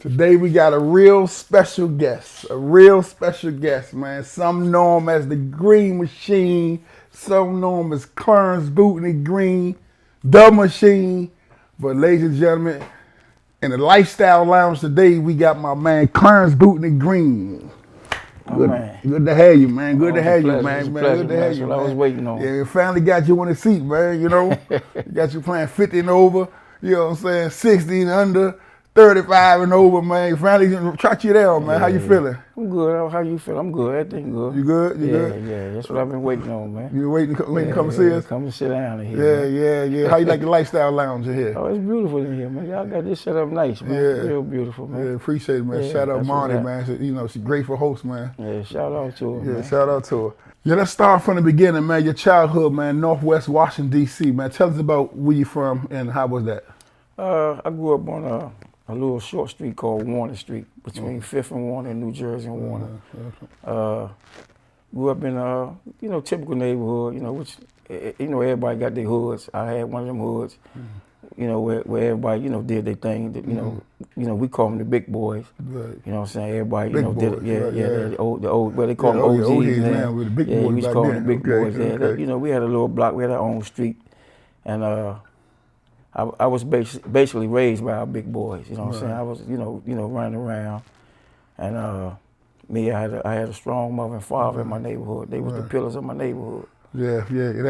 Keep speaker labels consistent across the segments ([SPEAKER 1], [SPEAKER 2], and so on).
[SPEAKER 1] Today we got a real special guest, man. Some know him as the Green Machine, some know him as Curtbone Bootney Green, the Machine. But ladies and gentlemen, in the Lifestyle Lounge today, we got my man Curtbone Bootney Green. Good to have you, man. Good to have you, man. Good to have you, man.
[SPEAKER 2] I was waiting on.
[SPEAKER 1] Yeah, finally got you on the seat, man. You know, got you playing 50 and over. You know what I'm saying? 60 and under. 35 and over, man. Finally trot you down, man. How you feeling?
[SPEAKER 2] I'm good. How you feel? I'm good. Everything good.
[SPEAKER 1] You good? You good?
[SPEAKER 2] Yeah. That's what I've been waiting on, man.
[SPEAKER 1] You waiting to come see us?
[SPEAKER 2] Come and sit down in here.
[SPEAKER 1] Yeah. How you like the Lifestyle Lounge in here?
[SPEAKER 2] Oh, it's beautiful in here, man. Y'all got this set up nice, man.
[SPEAKER 1] Yeah.
[SPEAKER 2] Real beautiful, man.
[SPEAKER 1] Yeah, appreciate it, man. Shout out Monty, man. She's a grateful host, man.
[SPEAKER 2] Yeah, shout out to her, man.
[SPEAKER 1] Shout out to her. Yeah, let's start from the beginning, man. Your childhood, man. Northwest Washington, D.C., man. Tell us about where you from and how was that?
[SPEAKER 2] I grew up on a little short street called Warner Street between 5th and Warner in New Jersey and Warner. Grew up in typical neighborhood, which, everybody got their hoods. I had one of them hoods, where everybody, did their thing. We call them the big boys.
[SPEAKER 1] Right.
[SPEAKER 2] You know what I'm saying? Everybody,
[SPEAKER 1] big
[SPEAKER 2] did
[SPEAKER 1] boys,
[SPEAKER 2] it.
[SPEAKER 1] Yeah.
[SPEAKER 2] The old, well, they call them OGs.
[SPEAKER 1] Man, with the big boys
[SPEAKER 2] we used to call them the big boys.
[SPEAKER 1] Okay.
[SPEAKER 2] We had a little block, we had our own street. And I was basically raised by our big boys, you know what I'm saying? I was, running around. And I had a strong mother and father in my neighborhood. They was the pillars of my neighborhood.
[SPEAKER 1] Yeah,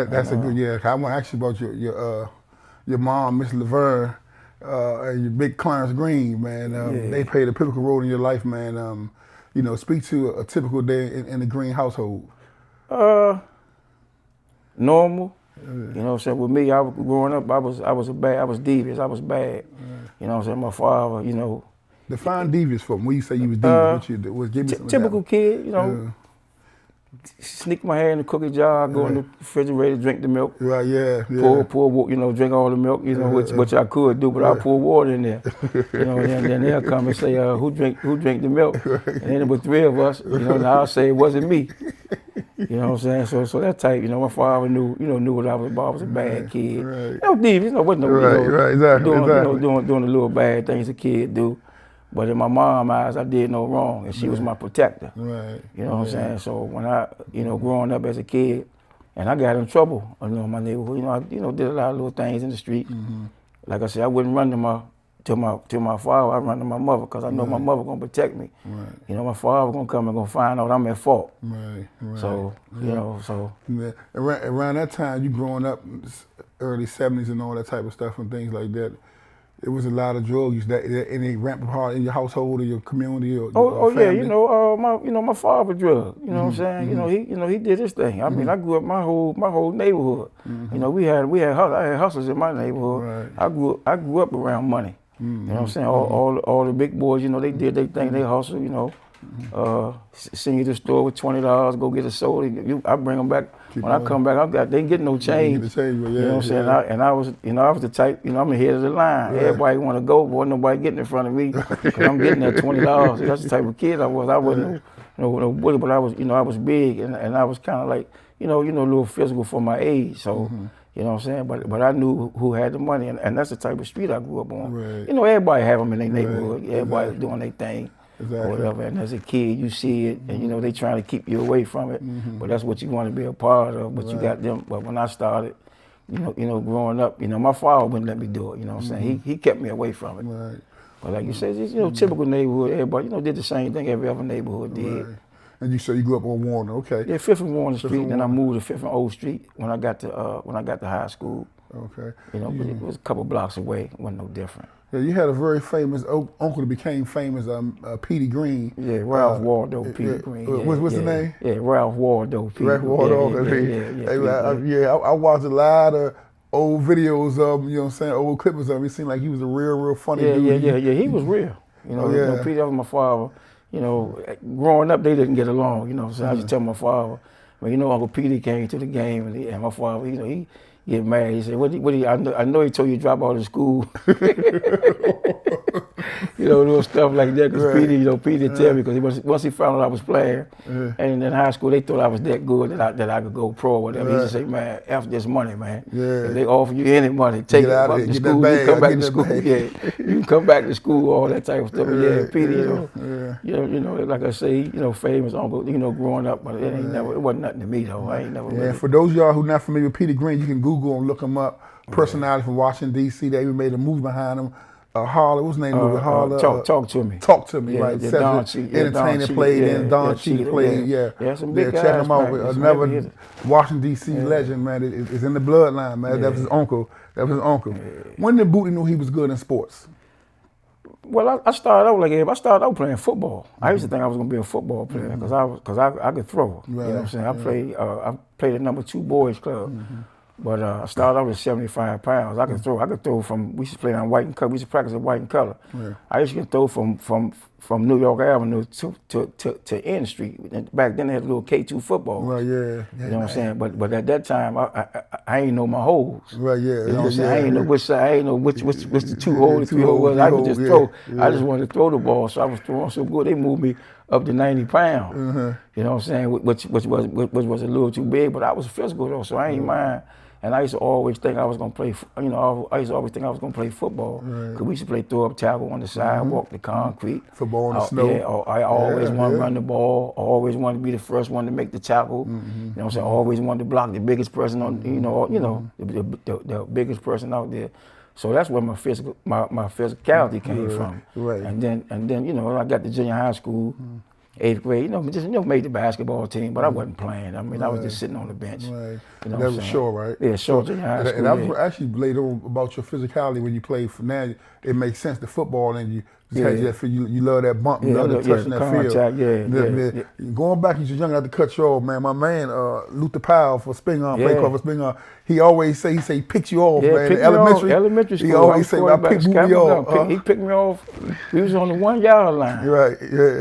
[SPEAKER 1] that's a good, I want to ask you about your mom, Miss Laverne, and your big Clarence Green, man. They played a pivotal role in your life, man. Speak to a typical day in the Green household.
[SPEAKER 2] Normal. You know what I'm saying? With me, growing up, I was devious. I was bad. You know what I'm saying? My father,
[SPEAKER 1] Define devious for me. When you say you was devious, give me some
[SPEAKER 2] typical kid, sneak my hand in the cookie jar, go in the refrigerator, drink the milk.
[SPEAKER 1] Right, yeah.
[SPEAKER 2] Pour, drink all the milk, which I could do, but I pour water in there. And then they'll come and say, who drank the milk? And then there were 3 of us, and I'll say it wasn't me. You know what I'm saying? So that type, my father knew what I was about. I was a bad kid.
[SPEAKER 1] Right.
[SPEAKER 2] Devious, wasn't
[SPEAKER 1] Exactly.
[SPEAKER 2] doing the little bad things a kid do. But in my mom's eyes, I did no wrong, and she was my protector.
[SPEAKER 1] Right.
[SPEAKER 2] You know what I'm saying? So when I, growing up as a kid, and I got in trouble, in my neighborhood. I, did a lot of little things in the street. Mm-hmm. Like I said, I wouldn't run to my father. I run to my mother because I know my mother gonna protect me. Right. My father gonna come and gonna find out I'm at fault.
[SPEAKER 1] Right.
[SPEAKER 2] So
[SPEAKER 1] around that time, you growing up, early '70s and all that type of stuff and things like that. It was a lot of drug use. That any rampant part in your household or your community or family?
[SPEAKER 2] My father drug. You know what I'm saying? He did his thing. I mean, I grew up my whole neighborhood. I had hustlers in my neighborhood. Right. I grew up around money. You know what I'm saying? All the big boys, they did their thing. They hustled. Send you to the store with $20, go get a soda. I bring them back. I come back, they ain't getting no change. You know what I'm saying? I was the type. I'm the head of the line. Right. Everybody want to go, but nobody getting in front of me because I'm getting that $20. That's the type of kid I was. I wasn't no bully, but I was, I was big and I was kind of like, a little physical for my age. So. You know what I'm saying? But I knew who had the money, and that's the type of street I grew up on.
[SPEAKER 1] Right.
[SPEAKER 2] Everybody have them in their neighborhood.
[SPEAKER 1] Right.
[SPEAKER 2] Everybody doing their thing.
[SPEAKER 1] Exactly.
[SPEAKER 2] Or whatever. And as a kid, you see it, and they trying to keep you away from it. But that's what you want to be a part of. But you got them. But when I started, growing up, my father wouldn't let me do it. You know what I'm saying? He kept me away from it.
[SPEAKER 1] Right.
[SPEAKER 2] But like you said, it's, typical neighborhood. Everybody, did the same thing every other neighborhood did.
[SPEAKER 1] Right. And you grew up on Warner, okay?
[SPEAKER 2] Yeah, 5th and Warner Street. Then I moved to 5th and Old Street when I got to high school.
[SPEAKER 1] Okay.
[SPEAKER 2] But it was a couple blocks away. It wasn't no different.
[SPEAKER 1] Yeah, you had a very famous uncle that became famous, Petey Green.
[SPEAKER 2] Yeah, Ralph Waldo Petey Green.
[SPEAKER 1] What's the name?
[SPEAKER 2] Yeah, Ralph Waldo Petey.
[SPEAKER 1] Ralph Waldo. I watched a lot of old videos of him, you know what I'm saying, old clips of him. It seemed like he was a real funny dude.
[SPEAKER 2] Yeah, he was real. Petey, that was my father. Growing up, they didn't get along, so I just tell my father, well, Uncle Petey came to the game and my father, he get mad. He said, I know he told you to drop out of school. little stuff like that. Because Petey, Petey tell me, because once he found out I was playing, and in high school they thought I was that good that I could go pro or whatever. He just say, man, F this money, man. If they offer you any money, take it back to school. You come back to school. Yeah, you can come back to school, all that type of stuff. Petey, like I say, famous uncle, growing up, but it wasn't nothing to me though. I ain't never. Really.
[SPEAKER 1] For those of y'all who not familiar with Petey Green, you can Google and look him up. Personality from Washington D.C. They even made a movie behind him. Harley, what's his name? Harley.
[SPEAKER 2] Talk to me.
[SPEAKER 1] Talk to me, right? Entertainer played in. Don Cheadle played. Yeah,
[SPEAKER 2] some big guys.
[SPEAKER 1] Check him out. Another Washington D.C. legend, man. It's in the bloodline, man. That was his uncle. When did Bootney know he was good in sports?
[SPEAKER 2] Well, I started out like I started out playing football. I used to think I was gonna be a football player because I could throw. You know what I'm saying? I played at number 2 boys club. But I started out at 75 pounds. I could throw. I could throw from. We used to play on white and color. We used to practice at white and color. I used to throw from New York Avenue to N Street. And back then they had a little K2 football. You know what I'm saying? But at that time I ain't know my holes. You know what I'm saying? I ain't know which side. I ain't know which the 2 hole, the 3 hole was. I could just throw. I just wanted to throw the ball, so I was throwing so good. They moved me up to 90 pounds. You know what I'm saying? Which was a little too big, but I was physical though, so I ain't mind. And I used to always think I was gonna play. I used to always think I was gonna play football. Cause we used to play throw up tackle on the sidewalk, the concrete.
[SPEAKER 1] Football in the snow.
[SPEAKER 2] Yeah, I always wanted to run the ball. I always wanted to be the first one to make the tackle. You know what I'm saying? I always wanted to block the biggest person on. The biggest person out there. So that's where my physicality came from. And then I got to junior high school. 8th grade, made the basketball team, but I wasn't playing. I mean, I was just sitting on the bench.
[SPEAKER 1] That was Shaw, right?
[SPEAKER 2] Yeah, Shaw junior high school.
[SPEAKER 1] And I was actually later on about your physicality when you played for now. It makes sense, the football, and you you love that bump, you love the touch in that field. Going back, you was young, I had to cut you off, man. My man, Luther Powell for spingarn, play for spingarn. He always say, he picks you off, man.
[SPEAKER 2] Elementary school.
[SPEAKER 1] He always say, I pick me off.
[SPEAKER 2] He picked me off. We was on the 1 yard line. You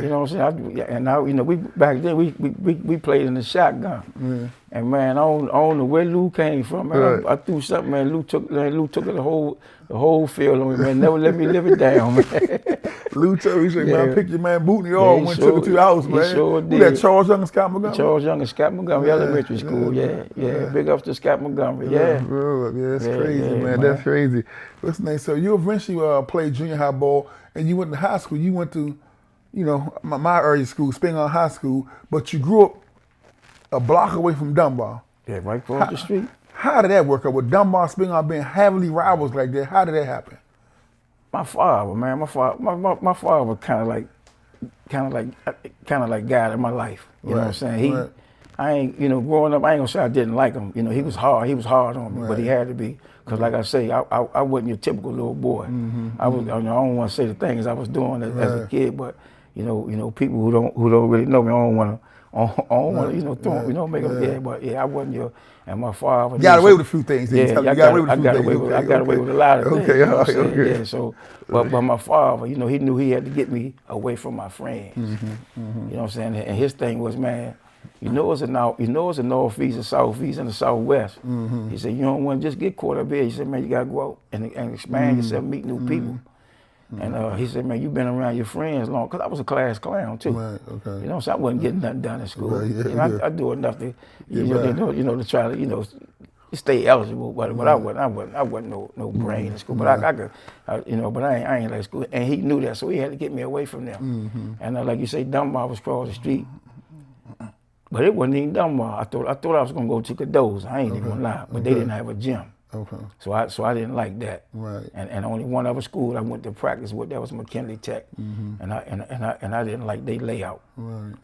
[SPEAKER 2] know what I'm saying? And now, we back then we played in the shotgun. And man, I don't know where Lou came from. Man. I threw something, man. Lou took it the whole field on me, man. Never let me live it down, man.
[SPEAKER 1] Lou told me, he said, man, I picked your man Bootney off, went took it to the house, man.
[SPEAKER 2] He sure did.
[SPEAKER 1] Who that, Charles Young and Scott Montgomery?
[SPEAKER 2] Charles Young and Scott Montgomery, elementary school, Big up to Scott Montgomery,
[SPEAKER 1] that's crazy, man. That's crazy. What's the name? So you eventually played junior high ball, and you went to high school. You went to, my early school, Spingarn High School, but you grew up a block away from Dunbar.
[SPEAKER 2] Yeah, right across the street.
[SPEAKER 1] How did that work out? With Dunbar, Spingarn being heavily rivals like that, how did that happen?
[SPEAKER 2] My father, man, my father was kind of like God in my life. You know what I'm saying? I ain't, growing up, I ain't gonna say I didn't like him. He was hard on me, but he had to be. Cause like I say, I wasn't your typical little boy. I don't want to say the things I was doing as a kid, but people who don't really know me, I don't want to, make them. But I wasn't your. And my father.
[SPEAKER 1] You got away with a few things. I got
[SPEAKER 2] away with a lot of things. Yeah. So, but my father, he knew he had to get me away from my friends. You know what I'm saying? And his thing was, man, it's a northeast, a southeast, and a southwest. He said, you don't want to just get caught up here. He said, man, you got to go out and expand yourself, meet new people. And he said, man, you've been around your friends long, because I was a class clown too. So I wasn't getting nothing done in school. I do enough to, to try to, stay eligible. But I wasn't no brain in school. But I could, but I ain't like school. And he knew that, so he had to get me away from them. And like you say, Dunbar was across the street. But it wasn't even Dunbar. I thought I was gonna go to Cado's. I ain't even gonna lie. But they didn't have a gym. So I didn't like that. And only one other school I went to practice with, that was McKinley Tech. And I didn't like their layout.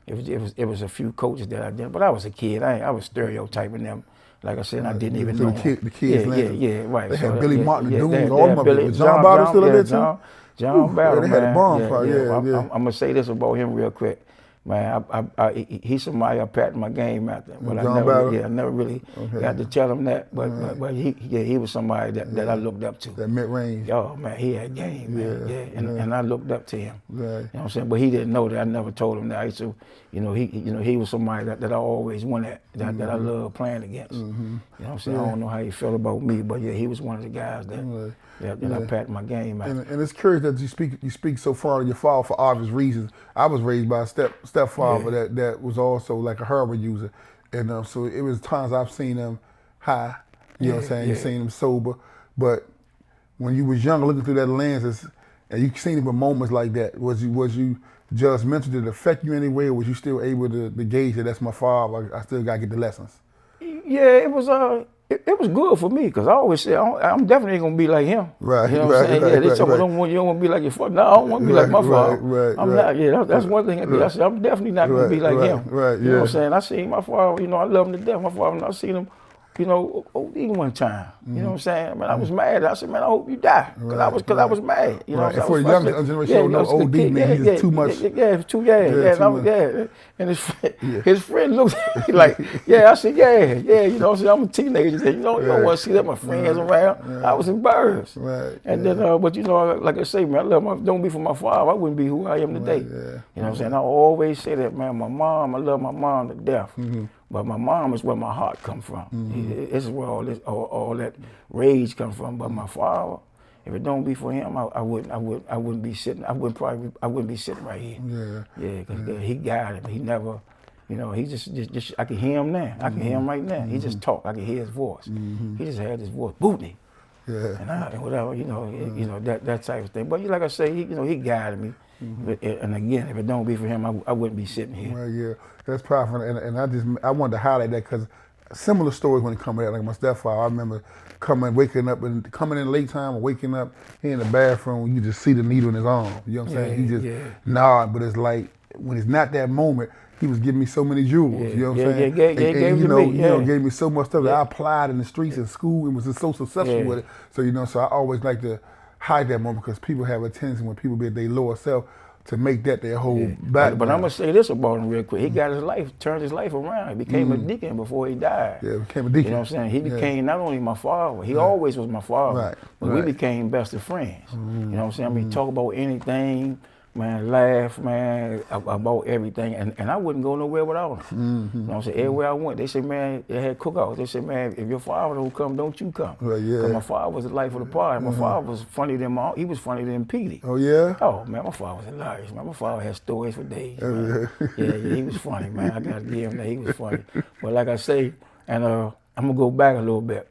[SPEAKER 2] It was a few coaches that I didn't, but I was a kid. I was stereotyping them. Like I said, I didn't even know
[SPEAKER 1] the kids.
[SPEAKER 2] Right.
[SPEAKER 1] They had Billy Martin, the Dooms, all of them. John Bottle still there too?
[SPEAKER 2] John Battle,
[SPEAKER 1] they had a bonfire,
[SPEAKER 2] I'm gonna say this about him real quick. man, he's somebody I patted my game after, but I never really got to tell him that. But he was somebody that I looked up to.
[SPEAKER 1] That mid range.
[SPEAKER 2] Oh man, he had game, man. And I looked up to him.
[SPEAKER 1] Right.
[SPEAKER 2] You know what I'm saying? But he didn't know that. I never told him that. I used to, he was somebody that I always won at, that I loved playing against. You know what I'm saying? I don't know how he felt about me, but yeah, he was one of the guys that I patted my game after.
[SPEAKER 1] And it's curious that you speak so far of your father for obvious reasons. I was raised by a stepfather that was also like a herbo user, and so it was times I've seen him high, you know what I'm saying? You've seen him sober, but when you was young, looking through that lens, and you seen him in moments like that, was you judgmental? Did it affect you in any way, or was you still able to gauge that that's my father? I still gotta get the lessons.
[SPEAKER 2] Yeah, it was it was good for me, because I always say I'm definitely gonna be like him.
[SPEAKER 1] Right.
[SPEAKER 2] You know what I'm saying? Yeah, they tell me you don't want to be like your father. No, I don't want to be like my father. I'm not. Yeah, that's one thing. I said I'm definitely not gonna be like him.
[SPEAKER 1] Right.
[SPEAKER 2] You know what I'm saying? I seen my father. I love him to death. My father. I seen him. OD one time. You know what I'm saying? Man, I was mad. I said, man, I hope you die. Because I was mad. You know what I'm saying?
[SPEAKER 1] For the younger generation, no OD, man, he's just too much.
[SPEAKER 2] Yeah, too And his friend looked at me like, I said, you know what I'm saying? I'm a teenager. You don't want to see that my friends around. I was embarrassed.
[SPEAKER 1] Right.
[SPEAKER 2] And then, but like I say, man, don't be for my father, I wouldn't be who I am today. You know what I'm saying? I always say that, man, I love my mom to death. But my mom is where my heart comes from. This is where all that rage comes from. But my father, if it don't be for him, I wouldn't be sitting. I wouldn't be sitting right here. Because he guided me. He never, he just I can hear him now. I can hear him right now. He just talk. I can hear his voice. He just had his voice, Bootney. And whatever, that type of thing. But like I say, he guided me. And again, if it don't be for him, I wouldn't be sitting here.
[SPEAKER 1] Well, that's powerful, and I wanted to highlight that because similar stories when it comes to that. Like my stepfather, I remember waking in late time or waking up, he in the bathroom, you just see the needle in his arm. You know what I'm saying? He just nod, but it's like when it's not that moment, he was giving me so many jewels. You know what I'm saying? Gave me so much stuff that I applied in the streets and school and was just so successful with it. So I always like to hide that moment because people have a tendency when people be at their lower self to make that their whole background.
[SPEAKER 2] But I'm gonna say this about him real quick. He got turned his life around. He became a deacon before he died.
[SPEAKER 1] Yeah, became a deacon.
[SPEAKER 2] You know what I'm saying? He became not only my father, he always was my father, but we became best of friends. You know what I'm saying? I mean, talk about anything, man, laugh, man, about everything. And I wouldn't go nowhere without him. You know what I'm saying? Everywhere I went, they said, man, they had cookouts. They said, man, if your father don't come, don't you come. Because my father was the life of the party. My father was funnier than Petey.
[SPEAKER 1] Oh, yeah?
[SPEAKER 2] Oh, man, my father was hilarious, man. My father had stories for days, man. He was funny, man. I got to give him that. He was funny. But like I say, and I'm going to go back a little bit.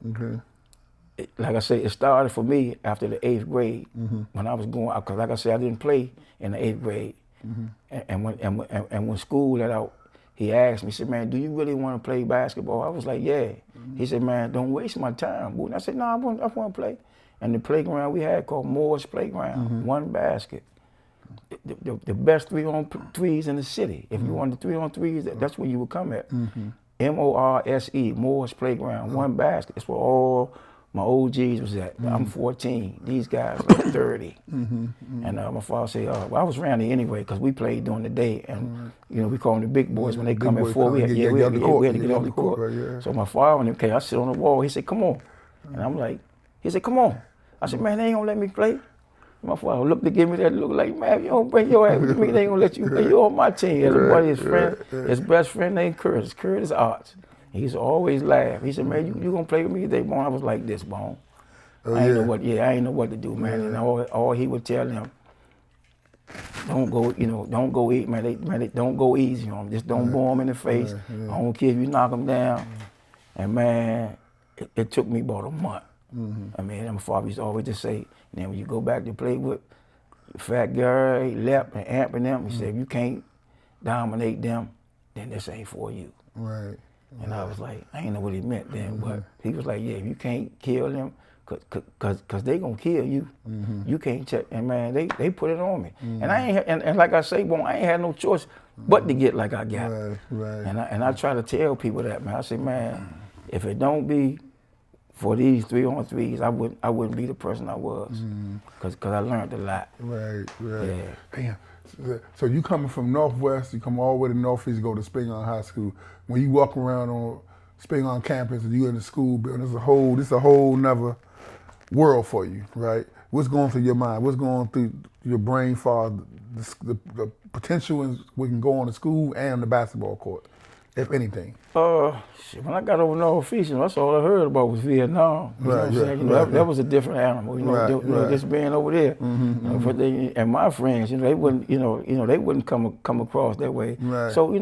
[SPEAKER 2] Like I say, it started for me after the 8th grade when I was going, because like I said, I didn't play in the 8th grade. And when school let out, he asked me, he said, man, do you really want to play basketball? I was like, yeah. He said, man, don't waste my time, boo. And I said, no, I want to play. And the playground we had called Moore's Playground, one basket. The best 3-on-3s in the city. If you wanted 3-on-3s, that's where you would come at. M-O-R-S-E, Moore's Playground, one basket. That's where all my OGs was at. I'm 14. These guys are 30. And my father said, well, I was around there anyway because we played during the day. And, we call them the big boys. When they come at 4, we had to get off the court. So my father, when he came, I sit on the wall. He said, come on. And I'm like, he said, come on. I said, man, they ain't going to let me play. My father looked to give me that look like, man, if you don't bring your ass with me, they ain't going to let you play. You're on my team. As a buddy, his best friend named Curtis. Curtis Arts. He used to always laugh. He said, man, you gonna play with me today, Bone? I was like this, Bone. I ain't know what to do, man. And all he would tell them, don't go eat, man. Don't go easy on him. Just don't bore him in the face. I don't care if you knock him down. And man, it took me about a month. I mean, my father used to always just say, then when you go back to play with Fat Gary, Lep, and Amp and them, he said, if you can't dominate them, then this ain't for you.
[SPEAKER 1] Right.
[SPEAKER 2] And I was like, I ain't know what he meant then, but he was like, yeah, if you can't kill them, cause they gonna kill you. You can't check. And man, they put it on me. And I ain't and like I say, I ain't had no choice but to get like I got.
[SPEAKER 1] Right.
[SPEAKER 2] And I try to tell people that, man. I say, man, if it don't be for these 3-on-3s, I wouldn't be the person I was, cause I learned a lot.
[SPEAKER 1] Right.
[SPEAKER 2] Yeah.
[SPEAKER 1] Damn. So you coming from Northwest, you come all the way to Northeast, go to Spingarn High School. When you walk around on Spingarn campus and you in the school building, this is a whole nother world for you, right? What's going through your mind? What's going through your brain for the potential we can go on to school and the basketball court, if anything?
[SPEAKER 2] When I got over Northeast, that's all I heard about was Vietnam. You know what I'm saying? That was a different animal. You know, just being over there. But and my friends, they wouldn't, they wouldn't come across that way.
[SPEAKER 1] Right.
[SPEAKER 2] So it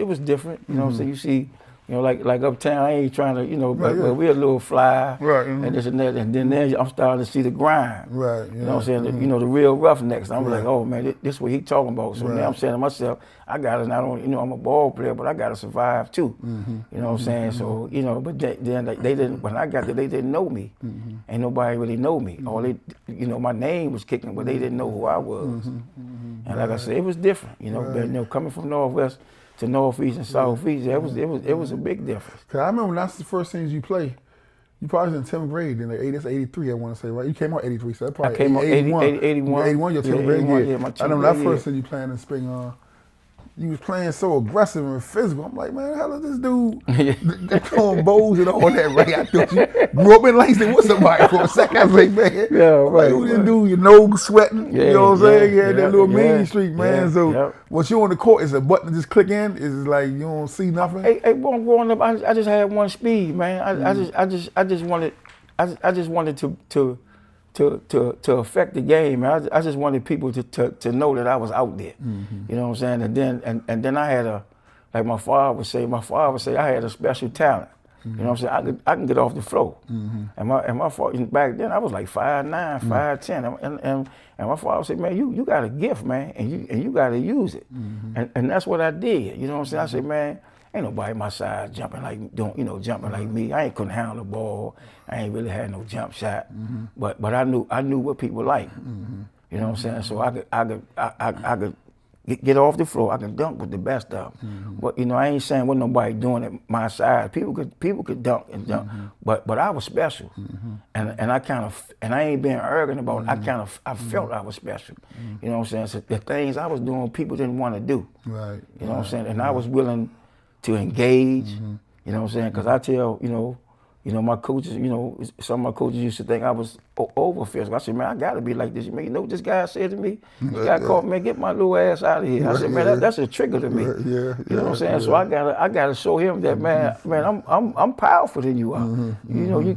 [SPEAKER 2] was different. You know what I'm saying? You see. Like uptown, I ain't trying to, but we're a little fly, and this and that, and then I'm starting to see the grind.
[SPEAKER 1] Right.
[SPEAKER 2] You know what I'm saying? The real roughnecks. I'm like, oh man, this is what he talking about. So now I'm saying to myself, I got to not only, I'm a ball player, but I got to survive too. You know what I'm saying? So, but then they didn't, when I got there, they didn't know me. Ain't nobody really know me. All they, my name was kicking, but they didn't know who I was. And like I said, it was different, but, coming from Northwest to Northeast and Southeast, it was a big difference.
[SPEAKER 1] Cause I remember that's the first things you played. You probably was in 10th grade, then that's 83, I want to say, right? You came out 83, so that's probably
[SPEAKER 2] I came out 81.
[SPEAKER 1] 81, your 10th grade year.
[SPEAKER 2] Yeah, my 10th
[SPEAKER 1] I remember that
[SPEAKER 2] grade
[SPEAKER 1] first thing you playing in Spingarn. You was playing so aggressive and physical. I'm like, man, how does this dude throwing bows and all that, right? I thought you grew up in Langston with somebody for a second. I was like, man,
[SPEAKER 2] right.
[SPEAKER 1] Who this dude, your nose sweating, you know what I'm saying? Yeah, that little mean streak, man. So once you're on the court, is a button to just click in? Is it like you don't see nothing?
[SPEAKER 2] Hey, growing up, I just had one speed, man. I just wanted to affect the game. I just wanted people to know that I was out there. You know what I'm saying? And then I had like my father would say, I had a special talent. You know what I'm saying? I can get off the floor. And my father, back then I was like 5'9", 5'10", and my father would say, man, you got a gift, man, and you got to use it. And that's what I did. You know what I'm saying? I said, man, ain't nobody my size jumping like me. I ain't couldn't handle the ball. I ain't really had no jump shot. But I knew what people like. You know what I'm saying? So I could get off the floor. I can dunk with the best of them. But I ain't saying what nobody doing at my size. People could dunk and dunk. But I was special. And I ain't being arrogant about it. I felt I was special. You know what I'm saying? So the things I was doing, people didn't want to do.
[SPEAKER 1] Right.
[SPEAKER 2] You know what I'm saying? And I was willing to engage, you know what I'm saying? Because I tell, my coaches, some of my coaches used to think I was over physical. I said, man, I got to be like this. Man, you know what this guy said to me? This guy called me, man, get my little ass out of here. I said, man, that's a trigger to me. You know what I'm saying? So I gotta show him that, man, I'm powerful than you are.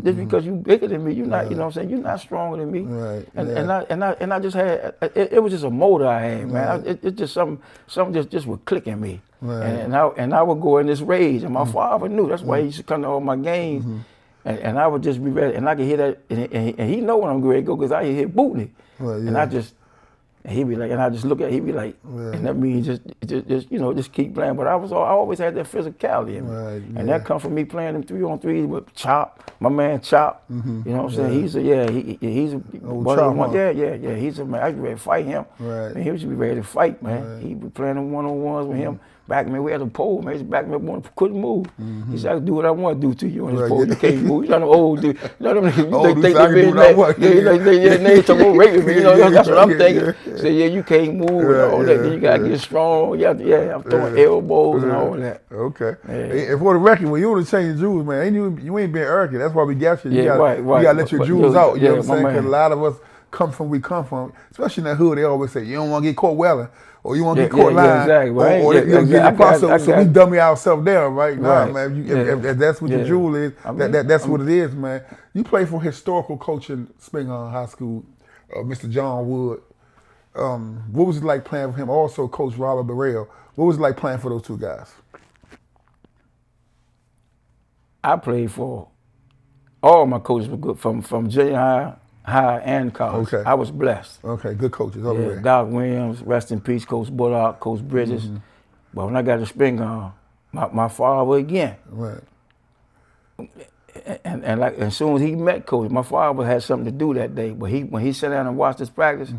[SPEAKER 2] Just because you bigger than me, you're not, you know what I'm saying? You're not stronger than me.
[SPEAKER 1] Right.
[SPEAKER 2] And I just had, it was just a motor I had, man. It's just something just would click in me.
[SPEAKER 1] Right.
[SPEAKER 2] And I would go in this rage, and my father knew. That's why he used to come to all my games, and I would just be ready, and I could hear that, and he know when I'm ready to go, because I hear Bootney, and he be like, and I just look at, he be like, and that means just keep playing. But I always had that physicality in me, and that come from me playing them 3-on-3s with Chop, my man Chop. You know what I'm saying? He's a one. He's a man. I was ready to fight him.
[SPEAKER 1] Right.
[SPEAKER 2] Man, he was be ready to fight, man. He be playing them 1-on-1s with him. Back me, we had a pole, man. He back me up, couldn't move. He said, I can do what I want to do to you on this pole. You can't move. You know them old dude. You know them niggas think they been they talking about raping me. That's what I'm thinking. Say, you can't move and all that. Then you gotta get strong. I'm throwing elbows and all that.
[SPEAKER 1] Okay. And for the record, when you want to change jewels, man, you ain't being arrogant. That's why we got you. You gotta let your jewels out. You know what I'm saying? Because a lot of us come from especially in that hood, they always say, you don't want to get caught welling. Or you want to get caught lying, or you get your so we dummy ourselves down, right? Nah, man. If that's what your jewel is, that's what it is, man. You play for historical coach in Spingarn High School, Mr. John Wood. What was it like playing for him? Also, Coach Robert Burrell. What was it like playing for those two guys?
[SPEAKER 2] I played for all my coaches were good from junior high and college.
[SPEAKER 1] Okay.
[SPEAKER 2] I was blessed.
[SPEAKER 1] Okay, good coaches all the way.
[SPEAKER 2] Doc Williams, rest in peace, Coach Bullock, Coach Bridges. But when I got to Spingarn, my father again.
[SPEAKER 1] Right.
[SPEAKER 2] And like as soon as he met Coach, my father had something to do that day. But when he sat down and watched us practice,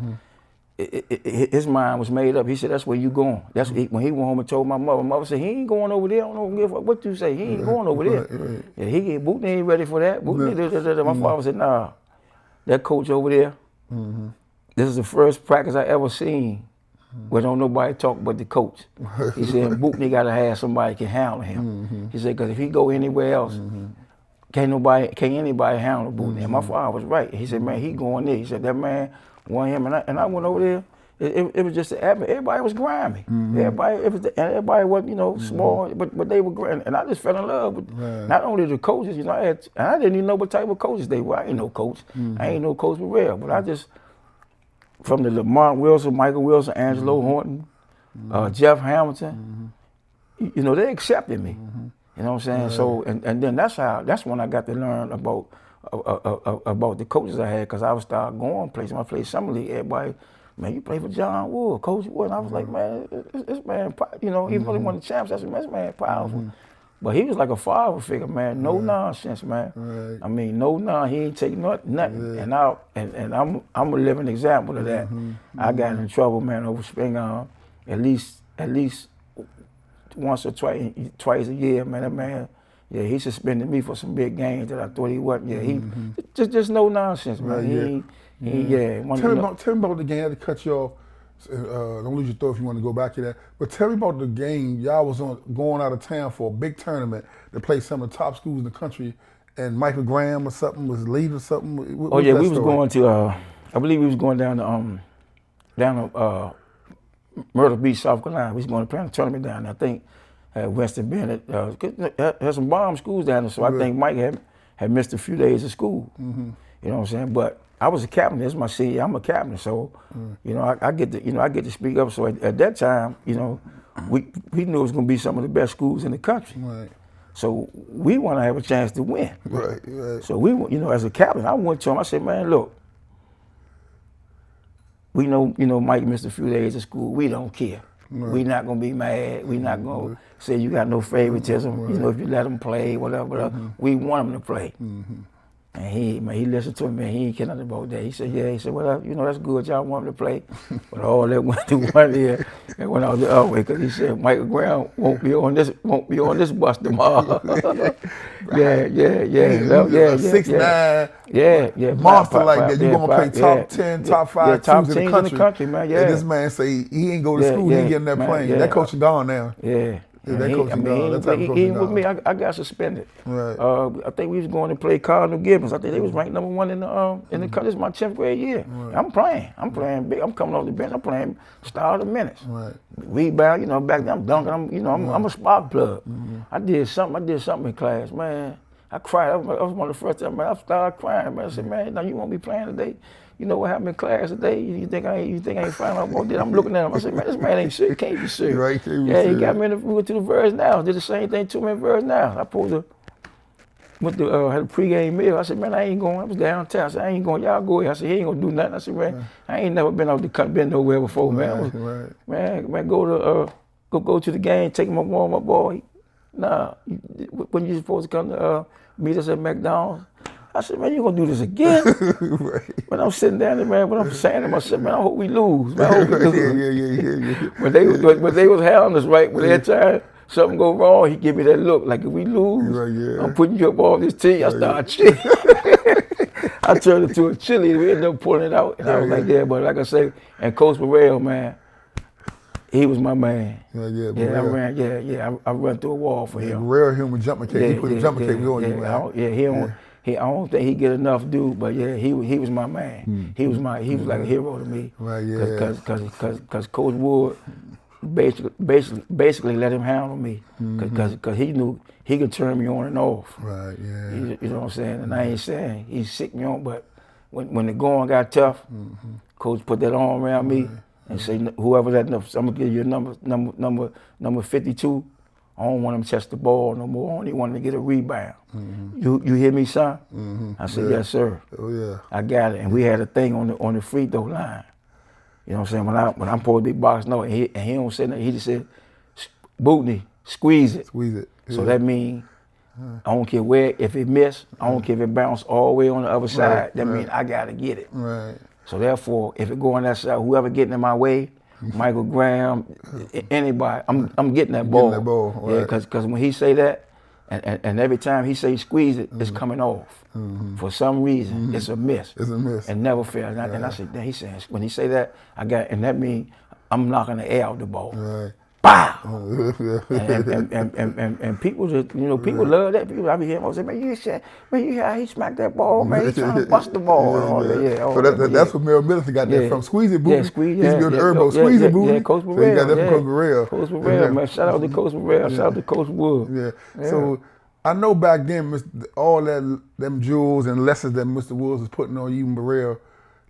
[SPEAKER 2] his mind was made up. He said, that's where you going. That's when he went home and told my mother. My mother said, he ain't going over there. I don't give a fuck what you say. He ain't going over there.
[SPEAKER 1] Right.
[SPEAKER 2] Yeah, Bootney ain't ready for that. Bootney, my father said, nah, that coach over there, this is the first practice I ever seen where don't nobody talk but the coach. He said, Bootney got to have somebody can handle him. He said, because if he go anywhere else, can't anybody handle Bootney. And my father was right. He said, man, he going there. He said, that man want him. And I went over there. It was just the atmosphere. Everybody was grimy. Everybody was, you know, small, but they were grimy. And I just fell in love with not only the coaches, you know, I didn't even know what type of coaches they were. I ain't no coach. I ain't no coach for real. But I just, from the Lamont Wilson, Michael Wilson, Angelo Horton, Jeff Hamilton, you know, they accepted me. You know what I'm saying? So, and then that's when I got to learn about the coaches I had, because I would start going places. I played summer league. Everybody, man, you play for John Wood, Coach Wood. And I was like, man, this man, you know, even though he won the champs, I said, man, this man powerful. But he was like a father figure, man. No nonsense, man. I mean, no nonsense. He ain't taking nothing. And I'm a living example of that. I got in trouble, man, over spingarn at least once or twice a year, man. That man, yeah, he suspended me for some big games that I thought he wasn't. Yeah, he just no nonsense, man. Tell me about the game. I had to cut you off. Don't lose your thought if you want to go back to that. But tell me about the game. Y'all was going out of town for a big tournament to play some of the top schools in the country, and Michael Graham or something was lead or something. We was going to. I believe we was going down to Myrtle Beach, South Carolina. We was going to play a tournament down there. I think Western Bennett had some bomb schools down there, so I think Mike had missed a few days of school. You know what I'm saying? But I was a captain. This is my senior. I'm a captain, so you know I get to speak up. So at that time, you know, we knew it was going to be some of the best schools in the country. So we want to have a chance to win. So we, you know, as a captain, I went to him. I said, man, look, we know, you know, Mike missed a few days of school. We don't care. We not gonna be mad. We not gonna say you got no favoritism. You know, if you let him play, whatever. We want him to play. And he listened to me, man. He ain't care nothing about that. He said, yeah. He said, well, you know, that's good. Y'all want him to play. But all that went through one ear and went out the other way, because he said Michael Graham won't be on this bus tomorrow. Yeah.
[SPEAKER 1] 6'9", monster like that. You gonna play top 10, top 5 teams in the country, man. And this man say he ain't go to school. He ain't getting that plane. That coach is gone now. That coach is gone.
[SPEAKER 2] He with me. I got suspended. I think we was going to play Cardinal Gibbons. I think they was ranked #1 in the country. This is my 10th grade year. I'm playing big. I'm coming off the bench. I'm playing start of the minutes. Rebound, you know, back then I'm dunking. I'm a spark plug. I did something in class, man. I cried. That was one of the first times, man. I started crying, man. I said, man, now you won't be playing today. You know what happened in class today? You think I ain't finding out about that? I'm looking at him. I said, man, this man ain't serious. Can't be serious. He got me we went to the verse now. Did the same thing to me in verse now. I had a pregame meal. I said, man, I ain't going. I was downtown. I said, I ain't going. Y'all go here. I said, he ain't gonna do nothing. I said, man, I ain't never been out the country, been nowhere before, man. Man, go to the game, take him up, my boy. Nah, when you supposed to come to meet us at McDonald's? I said, man, you gonna do this again? When I'm sitting down there, man, when I'm saying to myself, man, I hope we lose. Man, I hope we lose. When they was hounding us, right, when every time something go wrong, he give me that look, like if we lose, I'm putting you up off this team. I start chilling. I turned into a chili. We ended up pulling it out. And I was like, yeah, but like I say, and Coach Burrell, man, he was my man. I run through a wall for him.
[SPEAKER 1] Real human jumping cake. He put a jumping cake on you, man.
[SPEAKER 2] I don't think he get enough due, but yeah, he was my man. He was like a hero to me. Because Coach Wood basically let him handle me, because he knew he could turn me on and off. You know what I'm saying? And I ain't saying he sick me on, but when the going got tough, Coach put that arm around me and say, whoever that number, I'm gonna give you a number 52. I don't want him to touch the ball no more. I only want him to get a rebound. You hear me, son? I said, yes, sir. I got it. And we had a thing on the free throw line. You know what I'm saying? When I'm supposed to be boxing out, and he don't say nothing, he just said, Bootney, squeeze it. So that means I don't care where, if it miss, I don't care if it bounce all the way on the other side. That means I gotta get it. So therefore, if it go on that side, whoever getting in my way, Michael Graham, anybody, I'm getting that ball.
[SPEAKER 1] Getting that ball, right.
[SPEAKER 2] Yeah, because when he say that, and every time he say squeeze it, it's coming off. For some reason, it's a miss.
[SPEAKER 1] It's a miss.
[SPEAKER 2] And never fail. And I said, he saying, when he say that, and that means I'm knocking the air out the ball.
[SPEAKER 1] Right.
[SPEAKER 2] Pow! and people just, people love that. People, I be hearing them say, man, you hear how he smacked that ball, man. He's trying to bust the ball. And all that.
[SPEAKER 1] So that's what Mel Middleton got that from. Squeezy Bootney.
[SPEAKER 2] Yeah, squeeze.
[SPEAKER 1] He's good herbo. Squeezy Bootney.
[SPEAKER 2] Yeah, Coach Burrell.
[SPEAKER 1] So he got that from Coach Burrell.
[SPEAKER 2] Coach Burrell, man. Shout out to Coach Burrell. Shout out to Coach Wood.
[SPEAKER 1] Yeah. So I know back then, all them jewels and lessons that Mr. Woods was putting on you and Burrell,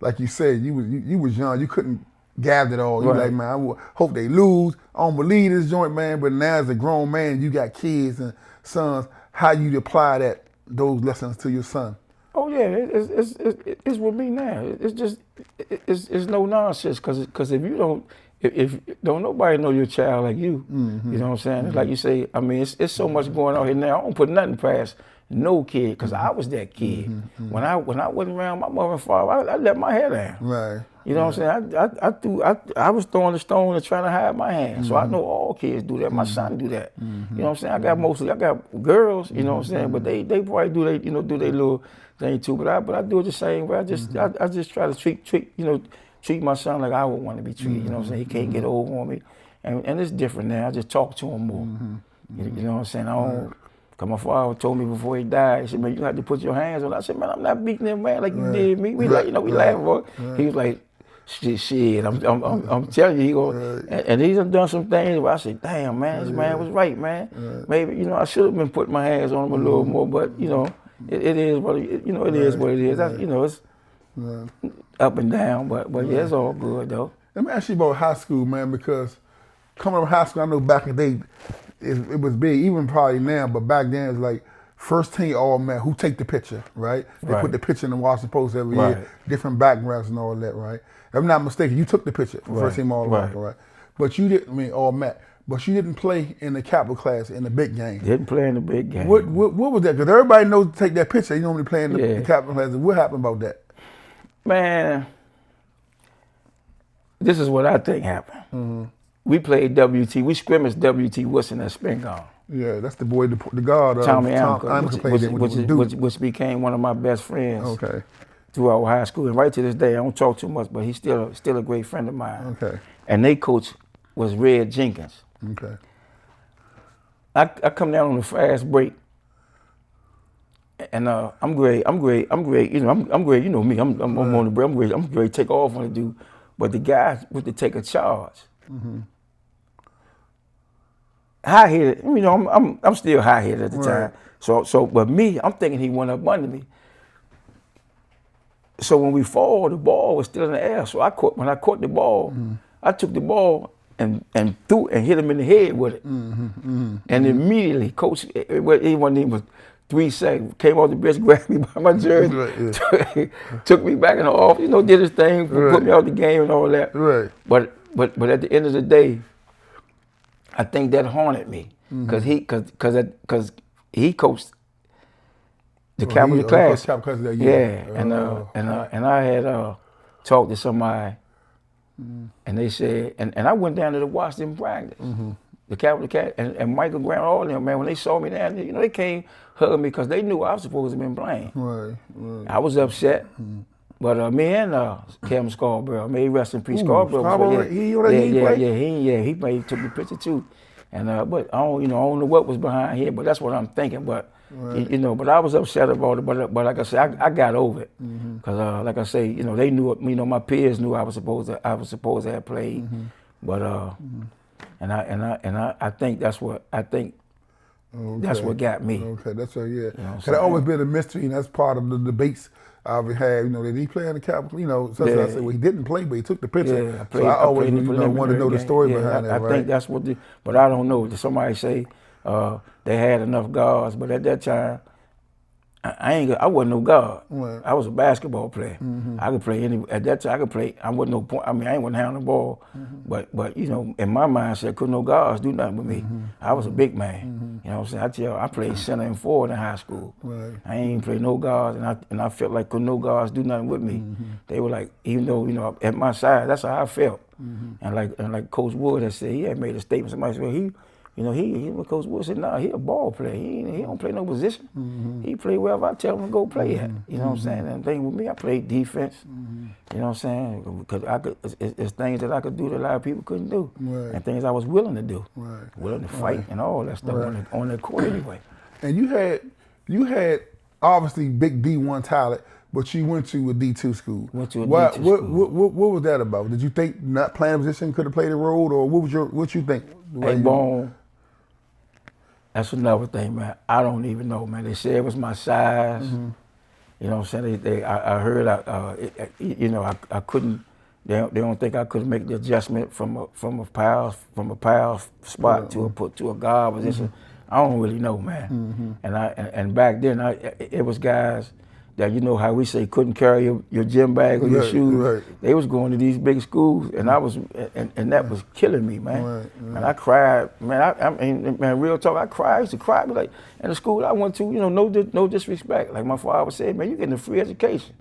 [SPEAKER 1] like you said, you was young. You couldn't gather it all. You like, man, I hope they lose. I don't believe this joint, man. But now as a grown man, you got kids and sons. How you apply those lessons to your son?
[SPEAKER 2] Oh yeah, it's with me now. It's just it's no nonsense. Cause if you don't. If don't nobody know your child like you, you know what I'm saying? Like you say, I mean, it's so much going on here now. I don't put nothing past no kid, because I was that kid. When I wasn't around my mother and father, I let my hair down.
[SPEAKER 1] Right.
[SPEAKER 2] You know what I'm saying? I was throwing the stone and trying to hide my hand. So I know all kids do that. My son do that. You know what I'm saying? I got girls, you know what I'm saying? But they probably do they little thing too. But I do it the same way. I just try to treat my son like I would want to be treated. You know what I'm saying? He can't get over on me. And it's different now. I just talk to him more. You know what I'm saying? I don't, because my father told me before he died, he said, man, you have to put your hands on it. I said, man, I'm not beating him, man, like you did me. We like, we laugh about it. He was like, shit, I'm telling you, he go, and he's done some things where I said, damn, man, this man was right, man. Maybe, I should have been putting my hands on him a little more, but, it is what it is what it is. It's up and down, but yeah, it's all good though.
[SPEAKER 1] Let me ask you about high school, man, because coming up high school, I know back in the day, it was big, even probably now, but back then it was like first team all man, who take the picture, right? They put the picture in the Washington Post every year, different backgrounds and all that, right? If I'm not mistaken, you took the picture for first team all America, right? But you didn't, all Matt, but you didn't play in the capital class in the big game.
[SPEAKER 2] Didn't play in the big game.
[SPEAKER 1] What was that? Because everybody knows to take that picture. You normally play in the capital class. What happened about that?
[SPEAKER 2] Man, this is what I think happened. We played WT. We scrimmaged WT Wilson at spingarn.
[SPEAKER 1] Yeah, that's the boy, the guard.
[SPEAKER 2] Tommy Amka, which became one of my best friends.
[SPEAKER 1] Okay.
[SPEAKER 2] Throughout high school, and right to this day, I don't talk too much, but he's still a great friend of mine.
[SPEAKER 1] Okay.
[SPEAKER 2] And they coach was Red Jenkins.
[SPEAKER 1] Okay.
[SPEAKER 2] I come down on the fast break, and I'm great. I'm great. I'm great. I'm great. You know me. I'm on the break. I'm great. I'm great. Take off on the dude, but the guy was to take a charge. High headed. I'm still high headed at the time. So, but me, I'm thinking he went up under me. So when we fall, the ball was still in the air. So when I caught the ball, I took the ball and threw and hit him in the head with it. And immediately, coach, it wasn't even 3 seconds, came off the bench, grabbed me by my jersey, took me back in the office, did his thing, put me out the game and all that.
[SPEAKER 1] Right.
[SPEAKER 2] But at the end of the day, I think that haunted me because he coached the capital class. And I had talked to somebody, and they said, and I went down to the Washington practice, the capital class, and Michael Grant, all of them, man, when they saw me down there, they came hugging me because they knew I was supposed to have been playing.
[SPEAKER 1] Right.
[SPEAKER 2] I was upset. But me and Kevin Scarborough, may he rest in peace. Scarborough, he took the picture too. And but I don't know what was behind here, but that's what I'm thinking. But but I was upset about it. But like I said, I got over it because like I say, they knew, my peers knew I was supposed to have played. But and I think that's what that's what got me.
[SPEAKER 1] Okay, that's what Cause that always been a mystery, and that's part of the debates I've had. Did he play in the capital? I said, well, he didn't play, but he took the picture.
[SPEAKER 2] Yeah,
[SPEAKER 1] so I always want to know the story behind that.
[SPEAKER 2] I think that's what. But I don't know. Somebody say they had enough guards, but at that time, I wasn't no guard.
[SPEAKER 1] Right.
[SPEAKER 2] I was a basketball player. I could play at that time. I could play. I wasn't no point. I mean, I ain't wasn't handling the ball, but you know, in my mindset, couldn't no guards do nothing with me. I was a big man. You know what I'm saying? I played center and forward in high school.
[SPEAKER 1] Right.
[SPEAKER 2] I ain't even play no guards, and I felt like couldn't no guards do nothing with me. They were like, even though, you know, at my side, that's how I felt. And like Coach Wood had said, he had made a statement. Somebody said, well, Coach Wood said, nah, he a ball player. He don't play no position. He play wherever I tell him to go play at. You know what I'm saying? And the thing with me, I played defense. You know what I'm saying? Because it's things that I could do that a lot of people couldn't do.
[SPEAKER 1] Right.
[SPEAKER 2] And things I was willing to do.
[SPEAKER 1] Right.
[SPEAKER 2] Willing to fight and all that stuff on the court anyway.
[SPEAKER 1] And you had obviously big D1 talent, but you went to a D2 school.
[SPEAKER 2] Went to a D2 school.
[SPEAKER 1] What was that about? Did you think not playing a position could have played a role, or what you think?
[SPEAKER 2] Hey, Bone, that's another thing, man. I don't even know, man. They said it was my size. You know what I'm saying? I heard, you know, I couldn't. They don't think I could make the adjustment from a power spot to a guard position. I don't really know, man. And back then, it was guys that, you know how we say couldn't carry your gym bag or your shoes.
[SPEAKER 1] Right.
[SPEAKER 2] They was going to these big schools, and I was, and that was killing me, man. And I cried, man. I mean, man, real talk, I cried. I used to cry, but like in the school I went to, you know, no disrespect. Like my father said, man, you getting a free education.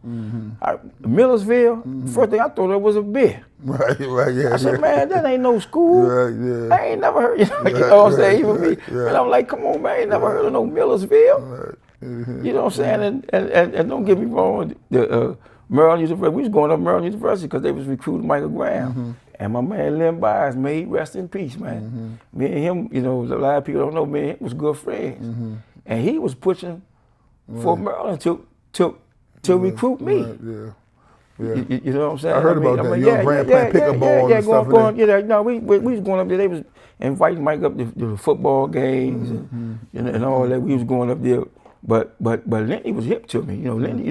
[SPEAKER 2] Millersville, first thing I thought of was a beer.
[SPEAKER 1] Right, yeah.
[SPEAKER 2] I said, man, that ain't no school.
[SPEAKER 1] Right, yeah.
[SPEAKER 2] I ain't never heard, you know what I'm saying? Even me. And I'm like, come on, man, I ain't never heard of no Millersville.
[SPEAKER 1] Right.
[SPEAKER 2] You know what I'm saying? And don't get me wrong, the Maryland University, we was going to Maryland University because they was recruiting Michael Graham. And my man Lynn Byers, may he rest in peace, man. Me and him, you know, a lot of people don't know, me and him was good friends. And he was pushing for Maryland to recruit me.
[SPEAKER 1] Right,
[SPEAKER 2] yeah. You know what I'm saying?
[SPEAKER 1] I heard about that. Your grand playing pickleball and stuff.
[SPEAKER 2] We was going up there. They was inviting Mike up to the football games and all that. We was going up there. But Lenny was hip to me, you know. Lenny,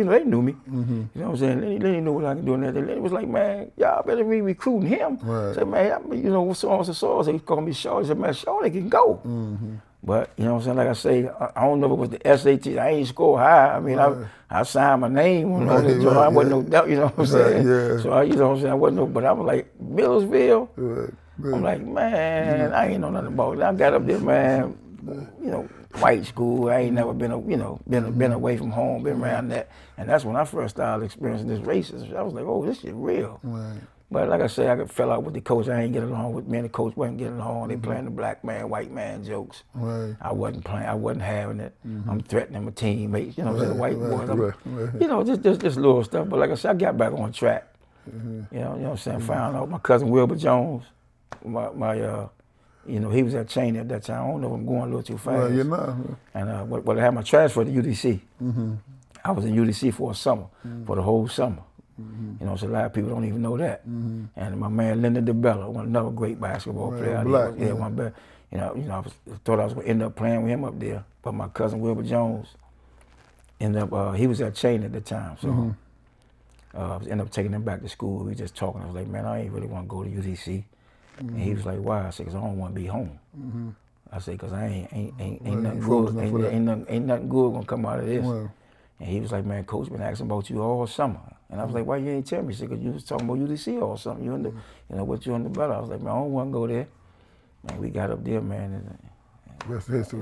[SPEAKER 2] they knew me. You know what I'm saying? Lenny knew what I could do in that. Lenny was like, man, y'all better be recruiting him. Right. Said, man, you know, so so. He called me Shorty. He said, man, Shorty can go. But you know what I'm saying? Like I say, I don't know if it was the SAT. I ain't score high. I mean, I signed my name on the joint. I wasn't no doubt. You know what I'm saying? Yeah. So you know what I'm saying? I wasn't no. But I was like Millersville. I'm like, man, I ain't know nothing about it. I got up there, man. You know, white school. I ain't never been away from home, been around that, and that's when I first started experiencing this racism. I was like, oh, this shit real. Right. But like I say, I fell out with the coach. I ain't get along with me and the coach wasn't getting along. They playing the black man, white man jokes. Right. I wasn't playing. I wasn't having it. I'm threatening my teammates. You know, the white boys. You know, just little stuff. But like I said, I got back on track. You know what I'm saying. Found out my cousin Wilbur Jones, you know, he was at Cheyney at that time. I don't know if I'm going a little too fast.
[SPEAKER 1] Well, you're not.
[SPEAKER 2] And I had my transfer to UDC. I was in UDC for a summer, for the whole summer. You know, so a lot of people don't even know that. And my man Linda DeBella, another great basketball player.
[SPEAKER 1] Black,
[SPEAKER 2] one better. You know, I thought I was going to end up playing with him up there. But my cousin Wilbur Jones ended up, he was at Cheyney at the time. So I ended up taking him back to school. We just talking. I was like, man, I ain't really want to go to UDC. And he was like, why? I said, because I don't want to be home. I said, because I ain't nothing good. Ain't nothing good gonna come out of this. And he was like, man, coach been asking about you all summer. And I was like, why you ain't tell me? He said, because you was talking about UDC or something. You know, what you on the battle. I was like, man, I don't want to go there. And we got up there, man. And,
[SPEAKER 1] rest of history.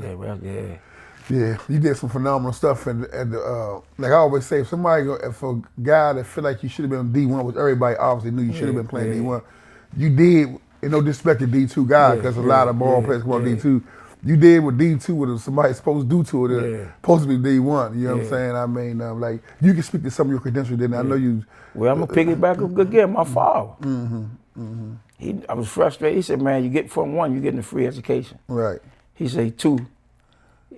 [SPEAKER 2] Yeah,
[SPEAKER 1] you did some phenomenal stuff. And like I always say, if a guy that feel like you should have been on D1, which everybody obviously knew you should have been playing D1, you did. And no disrespect to D2 guys, because a lot of ball players come on D2. You did what D2 was somebody supposed to do to it. Supposed to be D1. You know what I'm saying? I mean, like you can speak to some of your credentials. Then I know you.
[SPEAKER 2] Well, I'm gonna piggyback up again. My father. I was frustrated. He said, "Man, you get from one, you getting a free education." Right. He said, two.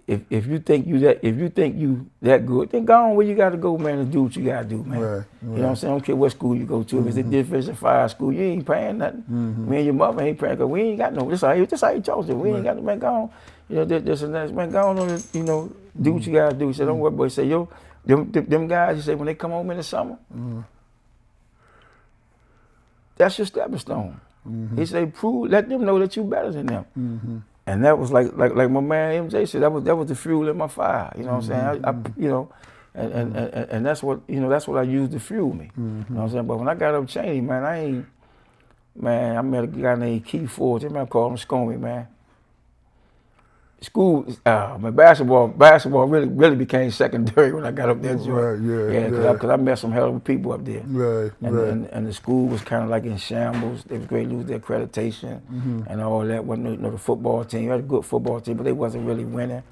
[SPEAKER 2] If you think you that good, then go on where you got to go, man, and do what you got to do, man. Right. You know what I'm saying? I don't care what school you go to. If it's a Division 5 school, you ain't paying nothing. Me and your mother ain't paying, because we ain't got no. This how you told you. We ain't got to, man, go on. You know, this and that. Man, go on, you know, do what you got to do. He said, don't worry, boy. He said, yo, them guys, he said, when they come home in the summer, that's your stepping stone. He said, let them know that you better than them. And that was like my man MJ said, that was the fuel in my fire. You know what I'm saying? I you know, and that's what that's what I used to fuel me. You know what I'm saying? But when I got up Cheyney, man, I met a guy named Keith Ford. I called him Scomy, man. School, my basketball really became secondary when I got up there.
[SPEAKER 1] Right, yeah,
[SPEAKER 2] because I met some hell of people up there.
[SPEAKER 1] Right,
[SPEAKER 2] and the school was kind of like in shambles. They was great to lose their accreditation and all that. Wasn't the football team. We had a good football team, but they wasn't really winning.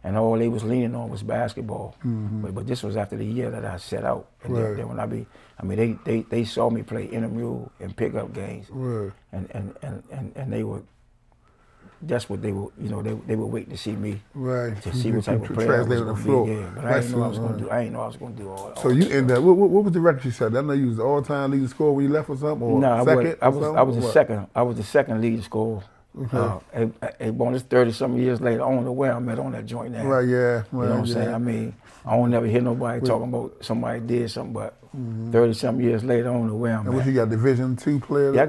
[SPEAKER 2] And all they was leaning on was basketball. But this was after the year that I set out. And then when they saw me play intramural and pickup games, and they were. That's what they were, they were waiting to see me, to see what type of player I was going to be. Yeah, but I didn't know I was going to do. I didn't know I was going to do all.
[SPEAKER 1] So you ended up. What was the record you set? I know you was the all-time leading scorer when you left or something. Or
[SPEAKER 2] no,
[SPEAKER 1] second.
[SPEAKER 2] I was the second. I was the second leading scorer. Born this 30-something years later. I don't know where I'm at on that joint now.
[SPEAKER 1] Right. Yeah.
[SPEAKER 2] You know what I'm saying? I mean, I don't never hear nobody talking about somebody did something, but 30-something years later, I don't know where I'm at.
[SPEAKER 1] And what you got? Division II player?
[SPEAKER 2] Yeah,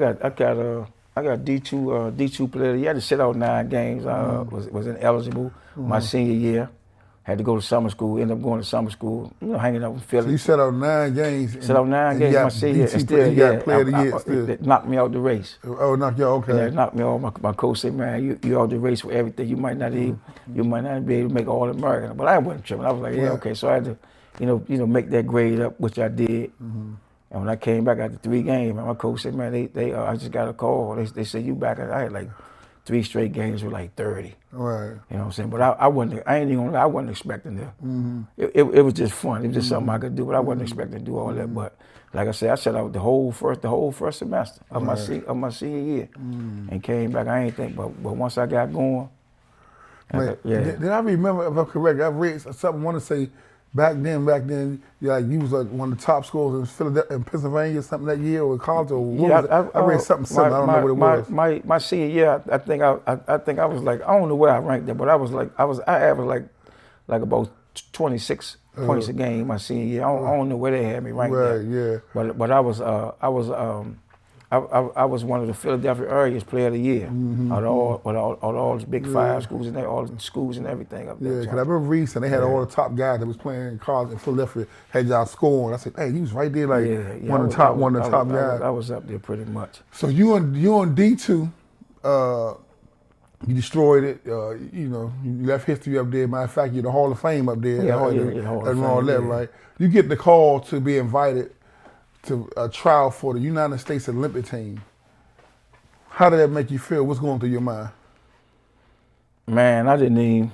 [SPEAKER 2] I got D2 player. You had to sit out 9 games. Was ineligible my senior year. Had to go to summer school. Ended up going to summer school. Hanging out in Philly.
[SPEAKER 1] So you set out 9 games.
[SPEAKER 2] Set out 9 games my senior year. And still,
[SPEAKER 1] got player of the year. Still.
[SPEAKER 2] It knocked me out the race.
[SPEAKER 1] Oh, knocked you out. Okay.
[SPEAKER 2] Yeah, it knocked me off. My coach said, "Man, you out the race for everything. You might not be able to make All-American." But I wasn't tripping. I was like, yeah, okay. So I had to, make that grade up, which I did. And when I came back after 3 games, my coach said, "Man, I just got a call. They said you back." I had like 3 straight games with like 30.
[SPEAKER 1] Right.
[SPEAKER 2] You know what I'm saying? But I wasn't. I ain't even gonna lie. I wasn't expecting to. It was just fun. It was just something I could do. But I wasn't expecting to do all that. But like I said, I set out the whole first semester of my senior year, and came back. I ain't think, but once I got going.
[SPEAKER 1] Did I remember, if I'm correct, I read something. I want to say. Back then, you was like one of the top scorers in Philadelphia, in Pennsylvania, something that year, or college, or what was it? I read something similar. I don't know what it was.
[SPEAKER 2] My senior year, I think I was like, I don't know where I ranked there, but I averaged like about 26 points a game my senior year. I don't know where they had me ranked there.
[SPEAKER 1] Yeah.
[SPEAKER 2] But I was one of the Philadelphia area's player of the year out of all the big 5 schools and all the schools and everything up there.
[SPEAKER 1] Yeah, because I remember recent they had all the top guys that was playing in college in Philadelphia had y'all scoring. I said, hey, he was right there, like one of the top guys.
[SPEAKER 2] I was up there pretty much.
[SPEAKER 1] So you on D2, you destroyed it. You left history up there. Matter of fact, you're the Hall of Fame up there.
[SPEAKER 2] Hall of Fame,
[SPEAKER 1] all that, right? You get the call to be invited to a trial for the United States Olympic team. How did that make you feel? What's going through your mind?
[SPEAKER 2] Man, I didn't even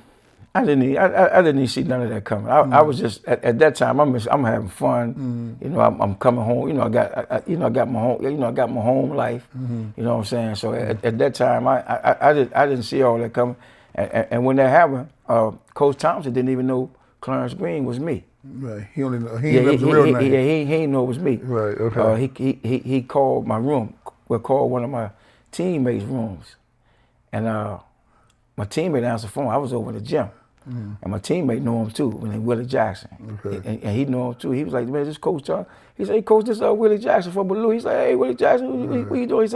[SPEAKER 2] see none of that coming. I was just at that time. I'm having fun. I'm coming home. I got my home life. You know what I'm saying? So at that time, I didn't see all that coming. And when that happened, Coach Thompson didn't even know Clarence Green was me.
[SPEAKER 1] Right. He only know, he ain't real name.
[SPEAKER 2] Yeah, he didn't know it was me.
[SPEAKER 1] Right. Okay.
[SPEAKER 2] He called my room. Called one of my teammates' rooms, and my teammate answered the phone. I was over in the gym, and my teammate knew him too. Named Willie Jackson, and he knew him too. He was like, "Man, this Coach John." He said, "Hey, Coach, this Willie Jackson from Baloo." He's like, "Hey, Willie Jackson, what you doing?"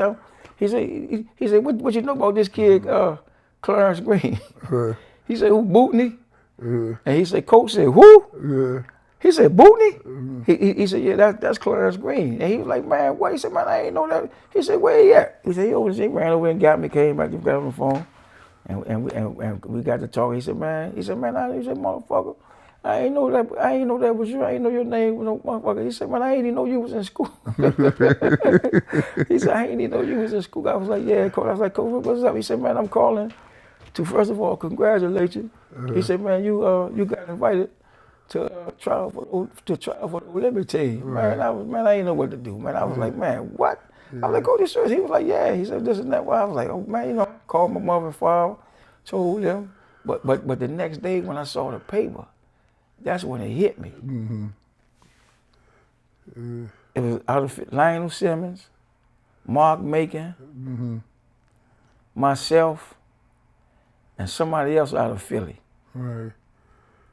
[SPEAKER 2] He said, "What you know about this kid, Clarence Green?" He said, "Who, Bootney?" And he said, Coach said, who? He said, Bootney? He said, yeah, that's Clarence Green. And he was like, man, what? He said, man, I ain't know that. He said, where he at? He said, he ran over and got me, came back, got on the phone. And we got to talk. He said, motherfucker, I ain't know that was you. I ain't know your name was no motherfucker. He said, man, I ain't even know you was in school. He said, I ain't even know you was in school. I was like, yeah, Coach. I was like, Coach, what's up? He said, man, I'm calling to first of all congratulate you. He said, man, you got invited to trial for the Olympic team. Right. Man, I didn't know what to do. Man, I was like, man, what? I was like, go this way. He was like, yeah. He said this and that. Well, I was like, oh man, called my mother and father, told them. But the next day when I saw the paper, that's when it hit me. It was out of Lionel Simmons, Mark Macon, myself, and somebody else out of Philly.
[SPEAKER 1] Right.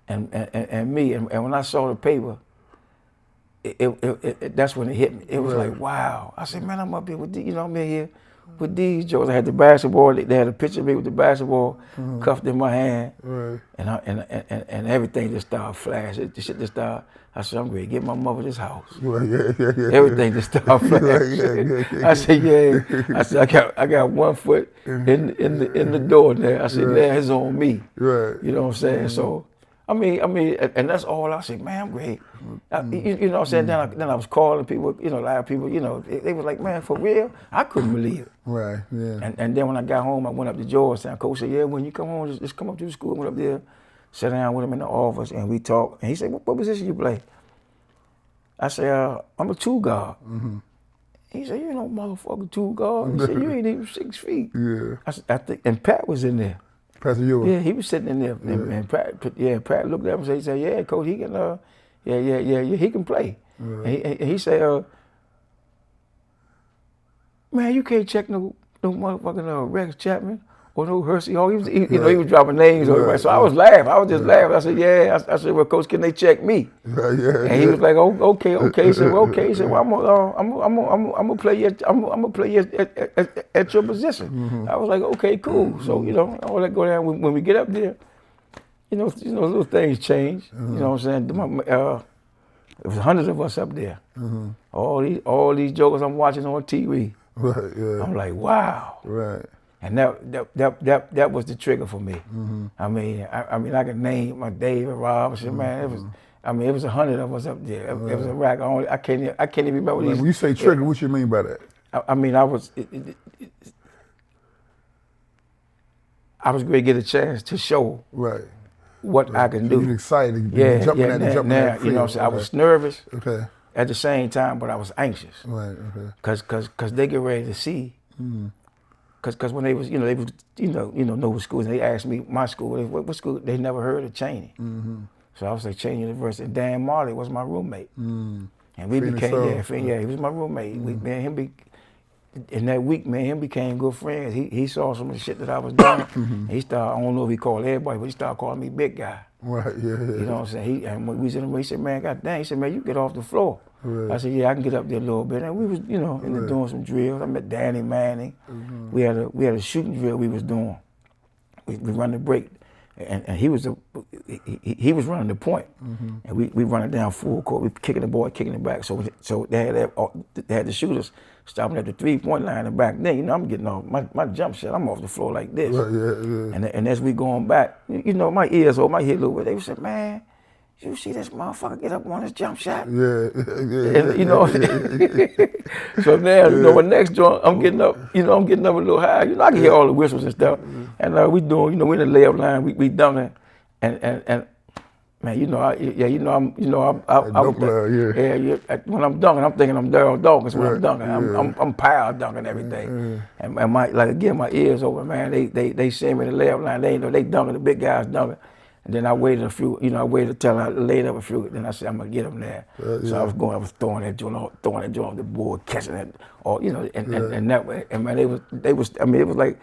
[SPEAKER 2] And me. And when I saw the paper, that's when it hit me. It was like, wow. I said, man, I'm up here with I'm in here with these jokes. I had the basketball. They had a picture of me with the basketball cuffed in my hand, and everything just started flashing. The shit just started. I said, I'm going to get my mother this house. Everything just started flashing. I said, yeah. I said, I got 1 foot in the door there. I said, yeah, it's on me. You know what I'm saying? So, I mean, and that's all I said, man, I'm great. You know what I'm saying? Then I was calling people, you know, a lot of people, you know, they was like, man, for real? I couldn't believe it.
[SPEAKER 1] Right, yeah.
[SPEAKER 2] And then when I got home, I went up to Georgetown. Coach said, yeah, when you come home, just come up to the school. I went up there, sat down with him in the office, and we talked. And he said, what position you play? I said, I'm a two guard. He said, you know, motherfucker, two guard. He said, you ain't even 6 feet.
[SPEAKER 1] Yeah.
[SPEAKER 2] I think, and Pat was in there.
[SPEAKER 1] Pastor Ewing.
[SPEAKER 2] Yeah, he was sitting in there, and Pat looked at him and said, yeah, coach, he can, he can play. And he said, man, you can't check no motherfucking Rex Chapman or no Hersey Hall. He was dropping names. So I was laughing. I was just laughing. I said, yeah. I said, well, coach, can they check me? And he was like, oh, okay. He said, well, okay. He said, well, I'm gonna play you. I'm gonna play you at your position. I was like, okay, cool. So you know, all that go down when we get up there. You know, little things change. You know what I'm saying? It was hundreds of us up there. All these jokers I'm watching on TV.
[SPEAKER 1] Right, yeah.
[SPEAKER 2] I'm like, wow.
[SPEAKER 1] Right.
[SPEAKER 2] And that was the trigger for me. I mean, I could name my Dave and Rob. Man, it was 100 of us up there. It was a rack. I can't even remember these.
[SPEAKER 1] When you say trigger, what you mean by that?
[SPEAKER 2] I was going to get a chance to show what I can do.
[SPEAKER 1] You excited? Jumping at the
[SPEAKER 2] now, you know what I'm saying? I was nervous.
[SPEAKER 1] Okay.
[SPEAKER 2] At the same time, but I was anxious.
[SPEAKER 1] Right. Okay.
[SPEAKER 2] Cause they get ready to see. Cause when they was Nova schools, and they asked me my school, what school? They never heard of Cheyney. So I was like Cheyney University. And Dan Marley was my roommate, and we became he was my roommate. Me and him in that week, me and him became good friends. He saw some of the shit that I was doing. He started, I don't know if he called everybody, but he started calling me big guy.
[SPEAKER 1] Right, yeah.
[SPEAKER 2] You know what I'm saying? And when we was in the room, he said, man, God damn. He said, man, you get off the floor. I said, yeah, I can get up there a little bit. And we was, you know, in there doing some drills. I met Danny Manning. We had a shooting drill we was doing. We run the break. And he was running the point. And we running down full court. We kicking the ball, kicking it back. So they had the shooters stopping at the 3-point line. And back then, you know, I'm getting off my jump shot. I'm off the floor like this.
[SPEAKER 1] Right, yeah.
[SPEAKER 2] And as we going back, you know, my ears or my head a little bit. They said, man, you see this motherfucker get up on his jump shot?
[SPEAKER 1] Yeah.
[SPEAKER 2] And, you know, so now, you know, my next joint, I'm getting up a little high. You know, I can hear all the whistles and stuff. And we doing, you know, we in the layup line, we dunking, and man, you know, when I'm dunking, I'm thinking I'm Daryl Dawkins when I'm dunking. I'm power dunking everything. And my ears open, man. They send me the layup line. They dunking, the big guys dunking. And then I waited till I laid up a few. Then I said, I'm gonna get them there. So I was throwing that joint off the board, catching it, or you know, and that way. And man, they was. I mean, it was like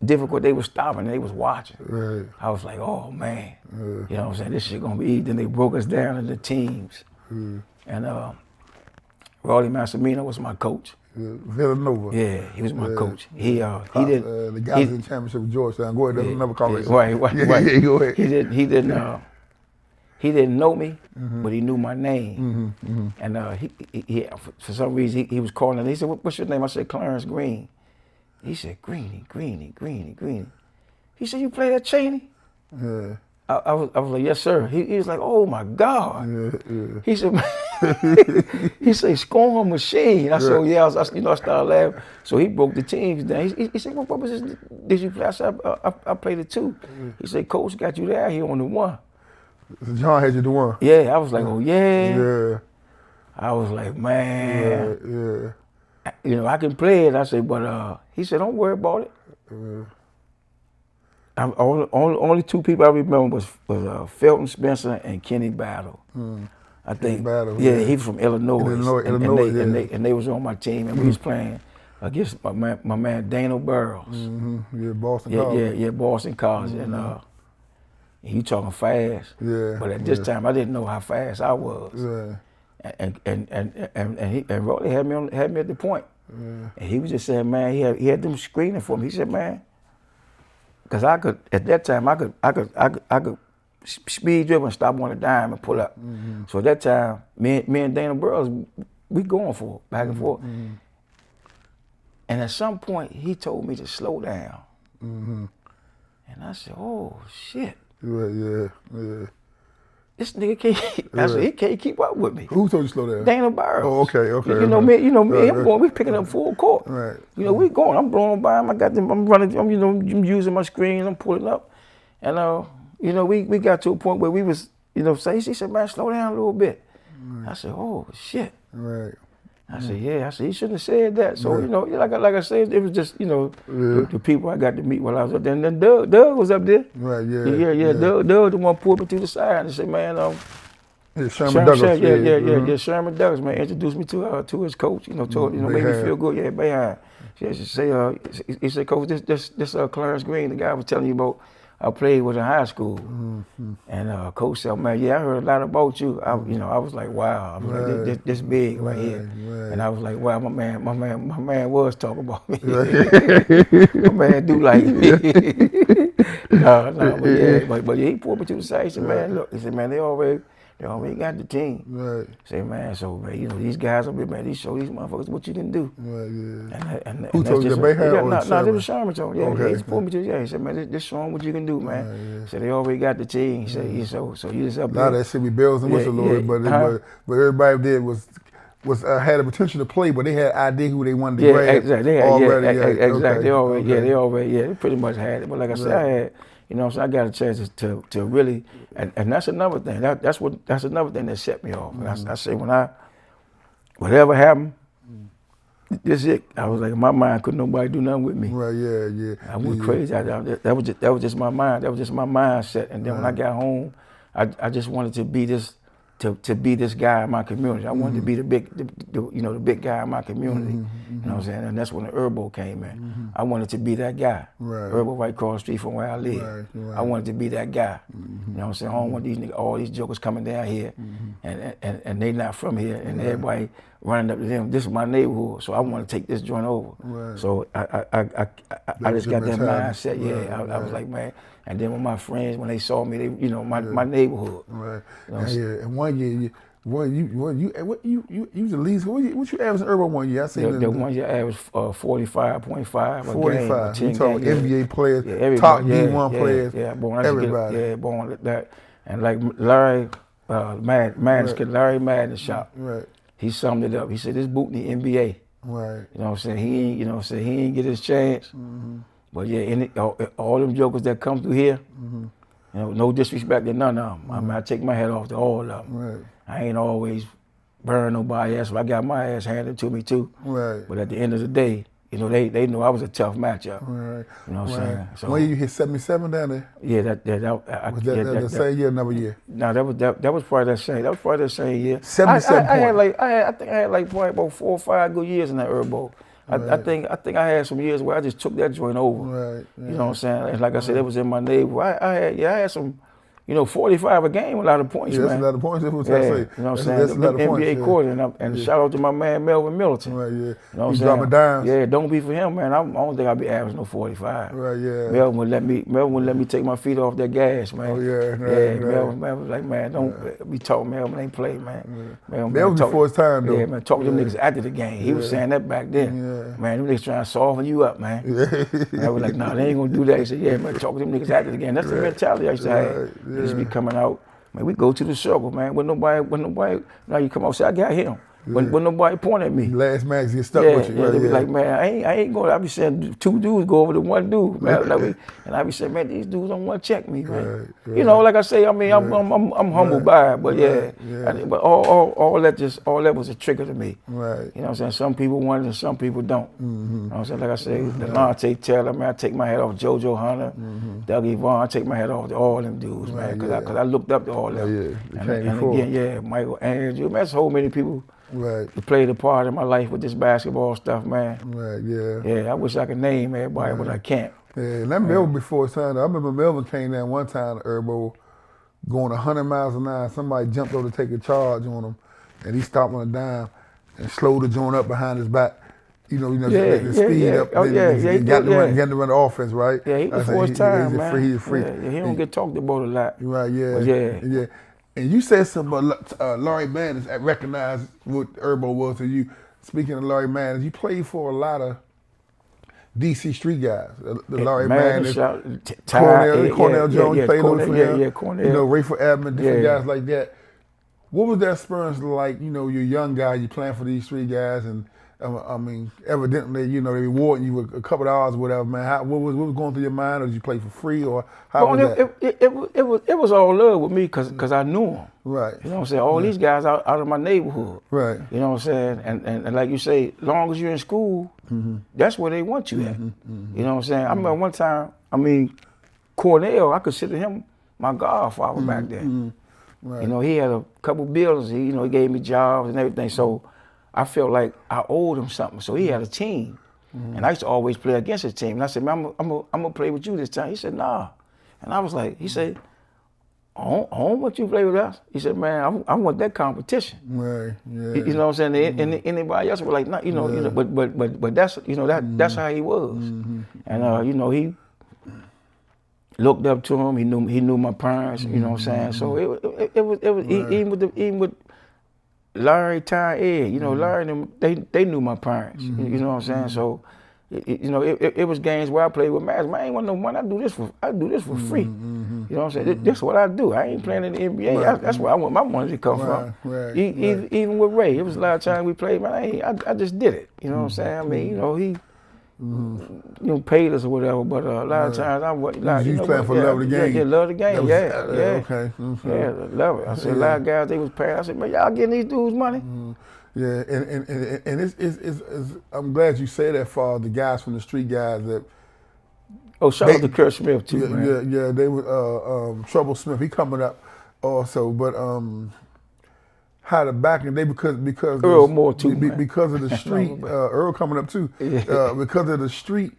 [SPEAKER 2] difficult. They was stopping. They was watching. Right. I was like, oh man, you know what I'm saying? This shit gonna be easy. Then they broke us down into teams. And Rolly Massimino was my coach.
[SPEAKER 1] Villanova.
[SPEAKER 2] Yeah, he was my coach. He did
[SPEAKER 1] the guys in the championship with Georgetown. Go ahead, that's another conversation.
[SPEAKER 2] Right.
[SPEAKER 1] Yeah, go ahead.
[SPEAKER 2] He didn't know me, but he knew my name. And he for some reason he was calling. He said, "What's your name?" I said, "Clarence Green." He said, "Greeny." He said, "You play at Cheyney?"
[SPEAKER 1] Yeah.
[SPEAKER 2] I was like, "Yes, sir." He was like, "Oh my God."
[SPEAKER 1] Yeah.
[SPEAKER 2] He said, he said, "Scoring machine." I said, "Oh yeah." I started laughing. So he broke the teams down. He said, "What position did you play?" I said, "I played the 2." He said, "Coach got you there here on the 1."
[SPEAKER 1] So John had you the 1.
[SPEAKER 2] Yeah, I was like, "Oh yeah."
[SPEAKER 1] Yeah.
[SPEAKER 2] I was like, "Man."
[SPEAKER 1] Yeah.
[SPEAKER 2] You know, I can play it. I said, but he said, "Don't worry about it." Only 2 people I remember was Felton Spencer and Kenny Battle. I think.
[SPEAKER 1] Battle,
[SPEAKER 2] yeah, he was from Illinois.
[SPEAKER 1] Illinois,
[SPEAKER 2] and they was on my team, and we was playing against my man Dano Burrows.
[SPEAKER 1] Yeah, Boston College.
[SPEAKER 2] Yeah, Boston College, and he talking fast.
[SPEAKER 1] Yeah.
[SPEAKER 2] But at this time, I didn't know how fast I was.
[SPEAKER 1] Yeah.
[SPEAKER 2] And Rolly had me at the point. And he was just saying, man, he had them screening for me. He said, man, because I could at that time I could speed dribble and stop on a dime and pull up. So at that time, me and Dana Burrows, we going for it, back and forth. And at some point, he told me to slow down. And I said, oh shit.
[SPEAKER 1] Yeah.
[SPEAKER 2] This nigga can't. I said, he can't keep up with me.
[SPEAKER 1] Who told you to slow down?
[SPEAKER 2] Dana Burrows.
[SPEAKER 1] Oh, okay.
[SPEAKER 2] You know me. I'm going. We picking up full court.
[SPEAKER 1] Right.
[SPEAKER 2] We going. I'm blowing by him. I got them. I'm running. I'm I'm using my screens. I'm pulling up, and we got to a point where we was he said, man, slow down a little bit. I said, oh shit.
[SPEAKER 1] Right.
[SPEAKER 2] I said, yeah. I said, he shouldn't have said that. So like I said, it was just the people I got to meet while I was up there. And then Doug was up there.
[SPEAKER 1] Right. Yeah.
[SPEAKER 2] Doug the one pulled me to the side and said, man,
[SPEAKER 1] Sherman Douglas.
[SPEAKER 2] Sherman Douglas, man, introduced me to his coach. Made me feel good. Yeah, Bayhard. He said, Coach, this Clarence Green, the guy I was telling you about, I played with in high school. And Coach said, man, I heard a lot about you. I was like, wow. I was like, this big right here. And I was like, wow, my man was talking about me. My man do like me. But he pulled me to the side. He said, man, look. He said, man, they already got the team. Right. Say, man, so man, these guys up here, man, they show these motherfuckers what you can do. Right, yeah. And
[SPEAKER 1] who told you that, Bayhard?
[SPEAKER 2] No, this was Sherman told me. Yeah, he pulled me to. He said, man, this showing what you can do, man. Right, yeah. So they already got the team. He said, so you just up there.
[SPEAKER 1] Now that shit be bells and whistles, but everybody did was had the potential to play, but they had idea who they wanted to grab.
[SPEAKER 2] Exactly. Exactly. They pretty much had it. But like I said, I had. So I got a chance to really, and that's another thing. That's another thing that set me off. I say whatever happened, this is it. I was like, in my mind, couldn't nobody do nothing with me.
[SPEAKER 1] Right, yeah.
[SPEAKER 2] I went crazy. That was just my mind. That was just my mindset. And then when I got home, I just wanted to be this. To be this guy in my community. I wanted to be the big guy in my community. You know what I'm saying? And that's when the herbo came in. I wanted to be that guy. Right. Herbo right across the street from where I live. Right. I wanted to be that guy. You know what I'm saying? I don't want these niggas, all these jokers coming down here and they not from here and everybody running up to them. This is my neighborhood, so I want to take this joint over. Right. So I just got that mindset. Yeah, I was like, man. And then with my friends, when they saw me, they, my neighborhood. Right.
[SPEAKER 1] And one year, you was the least. What you average in herbo 1 year? I seen
[SPEAKER 2] the 1 year average 45.5.
[SPEAKER 1] 45. You talking NBA players, top D1 players, everybody.
[SPEAKER 2] Born like that. And like Larry Madden's shop. Right. He summed it up. He said, "This Bootney NBA." Right. You know what I'm saying? He ain't get his chance. But yeah, all them jokers that come through here, no disrespect to none of them. I mean, I take my hat off to all of them. Right. I ain't always burn nobody ass. I got my ass handed to me too. Right. But at the end of the day, they know I was a tough matchup. Right. You know what I'm saying? So,
[SPEAKER 1] when you hit 77 down there?
[SPEAKER 2] Yeah,
[SPEAKER 1] was that the same year, another year?
[SPEAKER 2] No, that was probably that same. That was probably that same year.
[SPEAKER 1] 77
[SPEAKER 2] I think I had like probably about 4 or 5 good years in that herbo. Right. I think I had some years where I just took that joint over. Right. You know what I'm saying? And like I said, it was in my neighborhood. I had some, 45 a game, a lot of points, man.
[SPEAKER 1] That's a lot of points. That's what I say.
[SPEAKER 2] You know what I'm saying? That's a lot of points, NBA quarter, and shout out to my man Melvin Middleton.
[SPEAKER 1] Right, yeah.
[SPEAKER 2] You know what I'm
[SPEAKER 1] saying? Dropping dimes.
[SPEAKER 2] Yeah, don't be for him, man. I don't think I'd be averaging no 45.
[SPEAKER 1] Right, yeah.
[SPEAKER 2] Melvin would let me take my feet off that gas, man.
[SPEAKER 1] Oh, yeah, right,
[SPEAKER 2] yeah. Melvin was like, man, don't be talking. Melvin ain't play, man.
[SPEAKER 1] Melvin before his time, though.
[SPEAKER 2] Yeah, man, talk to them niggas after the game. He was saying that back then. Yeah. Man, them niggas trying to soften you up, man. Yeah. I was like, nah, they ain't gonna do that. He said, yeah, man, talk to them niggas after the game. That's the mentality I used to have. They just be coming out. Man, we go to the circle, man. When nobody, now you come out and say, I got him. When nobody point at me.
[SPEAKER 1] Last match get stuck with you.
[SPEAKER 2] Yeah, they be like, man, I ain't going. I be saying 2 dudes go over to 1 dude, man. And I be saying, man, these dudes don't want to check me, man. Right. Like I say, I mean, I'm humbled by it, but but all that was a trigger to me. Right. You know what I'm saying? Some people want it and some people don't. You know what I'm saying? Like I say, Delonte Taylor, man, I take my hat off. JoJo Hunter, Dougie Vaughn, I take my hat off to all them dudes, man, because I looked up to all them. And again, Michael Andrew, man, so many people. Right. To play the part in my life with this basketball stuff, man. Right, yeah. Yeah, I wish I could name everybody, but I can't.
[SPEAKER 1] Yeah, and that Melvin before his time, I remember Melvin came down one time to herbo, going 100 miles an hour. Somebody jumped over to take a charge on him, and he stopped on a dime and slowed the joint up behind his back the speed up.
[SPEAKER 2] Oh, he
[SPEAKER 1] got to run the offense, right?
[SPEAKER 2] Yeah, he before his time, man.
[SPEAKER 1] He's free.
[SPEAKER 2] Yeah, he don't get talked about a lot.
[SPEAKER 1] Right, yeah.
[SPEAKER 2] But
[SPEAKER 1] yeah. And you said something about Larry Manners recognized what herbo was to you. Speaking of Larry Manners, you played for a lot of DC street guys. The Larry Manners, Cornell Jones played with him.
[SPEAKER 2] Yeah, Cornell.
[SPEAKER 1] Rayful, Edmond, different guys like that. What was that experience like? You're a young guy, you playing for these street guys, and I mean, evidently, they rewarding you with a couple of hours or whatever, man. What was going through your mind, or did you play for free, or how was that?
[SPEAKER 2] It was all love with me because I knew them.
[SPEAKER 1] Right.
[SPEAKER 2] You know what I'm saying? All these guys out of my neighborhood.
[SPEAKER 1] Right.
[SPEAKER 2] You know what I'm saying? And like you say, long as you're in school, that's where they want you at. You know what I'm saying? I remember one time, Cornell, I considered him my godfather back then. Right. He had a couple buildings. He gave me jobs and everything. So I felt like I owed him something. So he had a team. And I used to always play against his team. And I said, man, I'm gonna play with you this time. He said, nah. And I was like, he said, I don't want you to play with us. He said, man, I want that competition.
[SPEAKER 1] Right. Yeah.
[SPEAKER 2] You know what I'm saying? And anybody else was like, nah, but that's that's how he was. And he looked up to him. He knew my parents. You know what I'm saying? So it was right. even with Larry, Ty, Ed. Larry and them, they knew my parents. You know what I'm saying? So it was games where I played with Max. Man, I ain't want no money. I do this for free. You know what I'm saying? This is what I do. I ain't playing in the NBA.
[SPEAKER 1] Right.
[SPEAKER 2] That's where I want my money to come from.
[SPEAKER 1] Right.
[SPEAKER 2] Even with Ray, it was a lot of times we played. Man, I just did it. You know what I'm saying? I mean, he paid us or whatever, but a lot of times I was like,
[SPEAKER 1] you playing for love of the game.
[SPEAKER 2] Yeah, love the game.
[SPEAKER 1] Okay.
[SPEAKER 2] Yeah, love it. I said a lot of guys they was paying. I said, man, y'all getting these dudes money?
[SPEAKER 1] Yeah, and it's I'm glad you say that for the guys from the street guys that.
[SPEAKER 2] Oh, shout out to Kurt Smith too, man.
[SPEAKER 1] Yeah, they were Trouble Smith. He coming up also, but how the back in the day because
[SPEAKER 2] Earl more too, man.
[SPEAKER 1] Because of the street. Earl coming up too. Because of the street,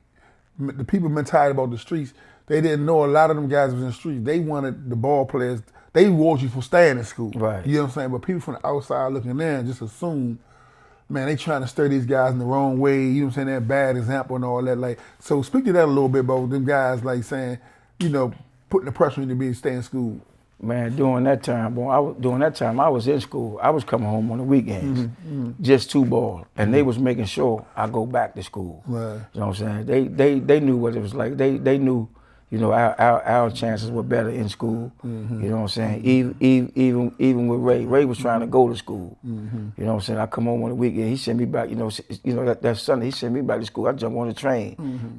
[SPEAKER 1] the people mentality about the streets. They didn't know a lot of them guys was in the streets. They wanted the ball players. They reward you for staying in school.
[SPEAKER 2] Right.
[SPEAKER 1] You know what I'm saying? But people from the outside looking in just assume, man, they trying to stir these guys in the wrong way. You know what I'm saying? That bad example and all that. Like, so speak to that a little bit about them guys, like saying, putting the pressure on you to stay in school.
[SPEAKER 2] Man, during that time, I was in school. I was coming home on the weekends, just 2 ball, and they was making sure I go back to school.
[SPEAKER 1] Right.
[SPEAKER 2] You know what I'm saying? They knew what it was like. They knew. Our chances were better in school. You know what I'm saying? Even with Ray. Ray was trying to go to school. You know what I'm saying? I come home on the weekend. He sent me back. That Sunday he sent me back to school. I jump on the train.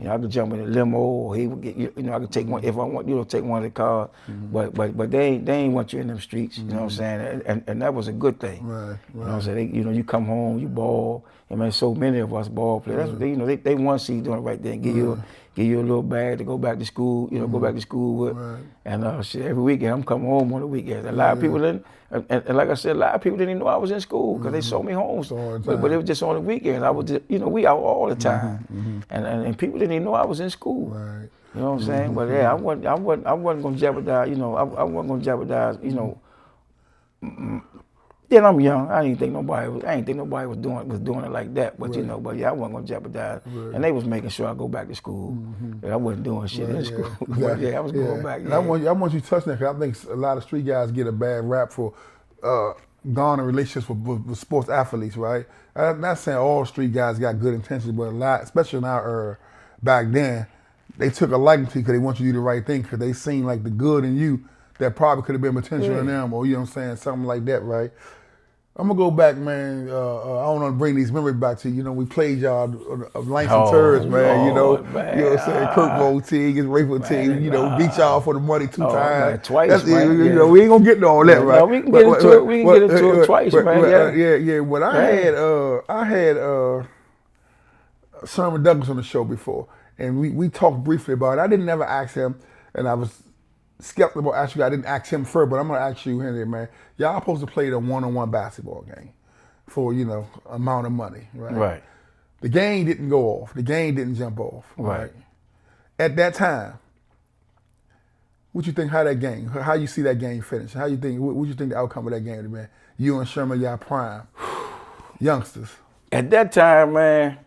[SPEAKER 2] I could jump in a limo, or he would get. I could take one if I want. Take one of the cars. But they ain't want you in them streets. You know what I'm saying? And that was a good thing.
[SPEAKER 1] Right.
[SPEAKER 2] You know what I'm saying? You come home, you ball. I mean, so many of us ball players. That's, they want to see you doing it right there and give you a little bag to go back to school, go back to school with. Right. And every weekend I'm coming home on the weekends. A lot of people didn't, and like I said, a lot of people didn't even know I was in school because they saw me home. But it was just on the weekends. I was just, we out all the time. And people didn't even know I was in school.
[SPEAKER 1] Right.
[SPEAKER 2] You know what I'm saying? But yeah, I wasn't gonna jeopardize, I wasn't gonna jeopardize, Then I'm young. I didn't think nobody was doing it like that. But but yeah, I wasn't gonna jeopardize. Right. And they was making sure I go back to school. I wasn't doing shit in school. Exactly. But I was going back.
[SPEAKER 1] And I want you to touch that because I think a lot of street guys get a bad rap for garnering relationships with sports athletes, right? I'm not saying all street guys got good intentions, but a lot, especially in our era, back then, they took a liking to you because they want you to do the right thing because they seen like the good in you that probably could have been potential in them, or something like that, right? I'm gonna go back, man. I don't want to bring these memories back to you. We played y'all of Langston Turds, man. You know what I'm saying? Curtbone team against Rayful team. Beat y'all for the money 2 times.
[SPEAKER 2] Man, twice, man.
[SPEAKER 1] We ain't gonna get to all that, right?
[SPEAKER 2] No, we can get into it. We can get into it twice, man.
[SPEAKER 1] Yeah. But I had Sherman Douglas on the show before, and we talked briefly about it. I didn't ever ask him, and I was skeptical. Actually, I didn't ask him first, but I'm gonna ask you, Henry, man. Y'all supposed to play a one-on-one basketball game for amount of money, right?
[SPEAKER 2] Right.
[SPEAKER 1] The game didn't go off. The game didn't jump off. Right. At that time, what you think? How that game? How you see that game finish? How you think? What you think the outcome of that game would have been? You and Sherman, y'all prime youngsters.
[SPEAKER 2] At that time, man.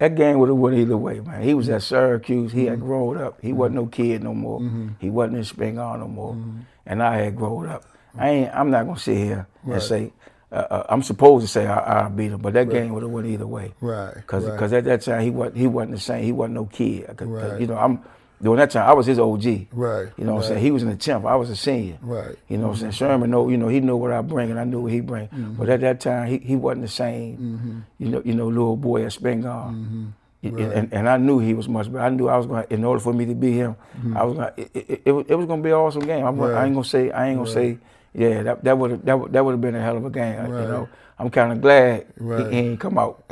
[SPEAKER 2] That game would have went either way, man. He was at Syracuse. He had grown up. He wasn't no kid no more. He wasn't in spingarn no more. And I had grown up. I'm not gonna sit here and say I'm supposed to say I beat him, but that game would have went either way.
[SPEAKER 1] Right.
[SPEAKER 2] Because at that time he wasn't the same. He wasn't no kid. You know, during that time I was his OG.
[SPEAKER 1] Right.
[SPEAKER 2] You know what I'm saying? He was in the 10th. I was a senior.
[SPEAKER 1] Right.
[SPEAKER 2] You know what I'm saying? Sherman he knew what I bring and I knew what he bring. But at that time he wasn't the same. You know, little boy at spingarn. And I knew he was much better. I knew I was going to, in order for me to beat him, I was going. It was going to be an awesome game. I ain't gonna say. Yeah, that would have been a hell of a game. You know, I'm kind of glad he ain't come out.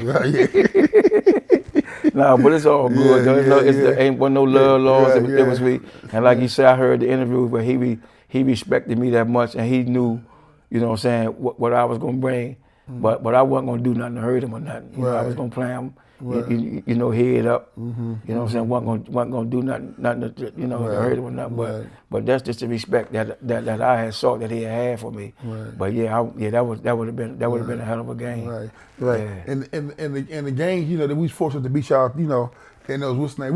[SPEAKER 2] No, but it's all good. There ain't no love lost. It was me. And like you said, I heard the interview where he respected me that much, and he knew, you know what I'm saying, what I was gonna bring. But I wasn't gonna do nothing to hurt him or nothing. You know, I was gonna play him. You know, head up. You know what I'm saying? wasn't gonna do nothing to, you know, to hurt him or nothing. But that's just the respect that I had sought that he had for me. But that would have been a hell of a game. Right.
[SPEAKER 1] Yeah. And the games, you know, that we was fortunate to beat y'all, you know, in those what's name.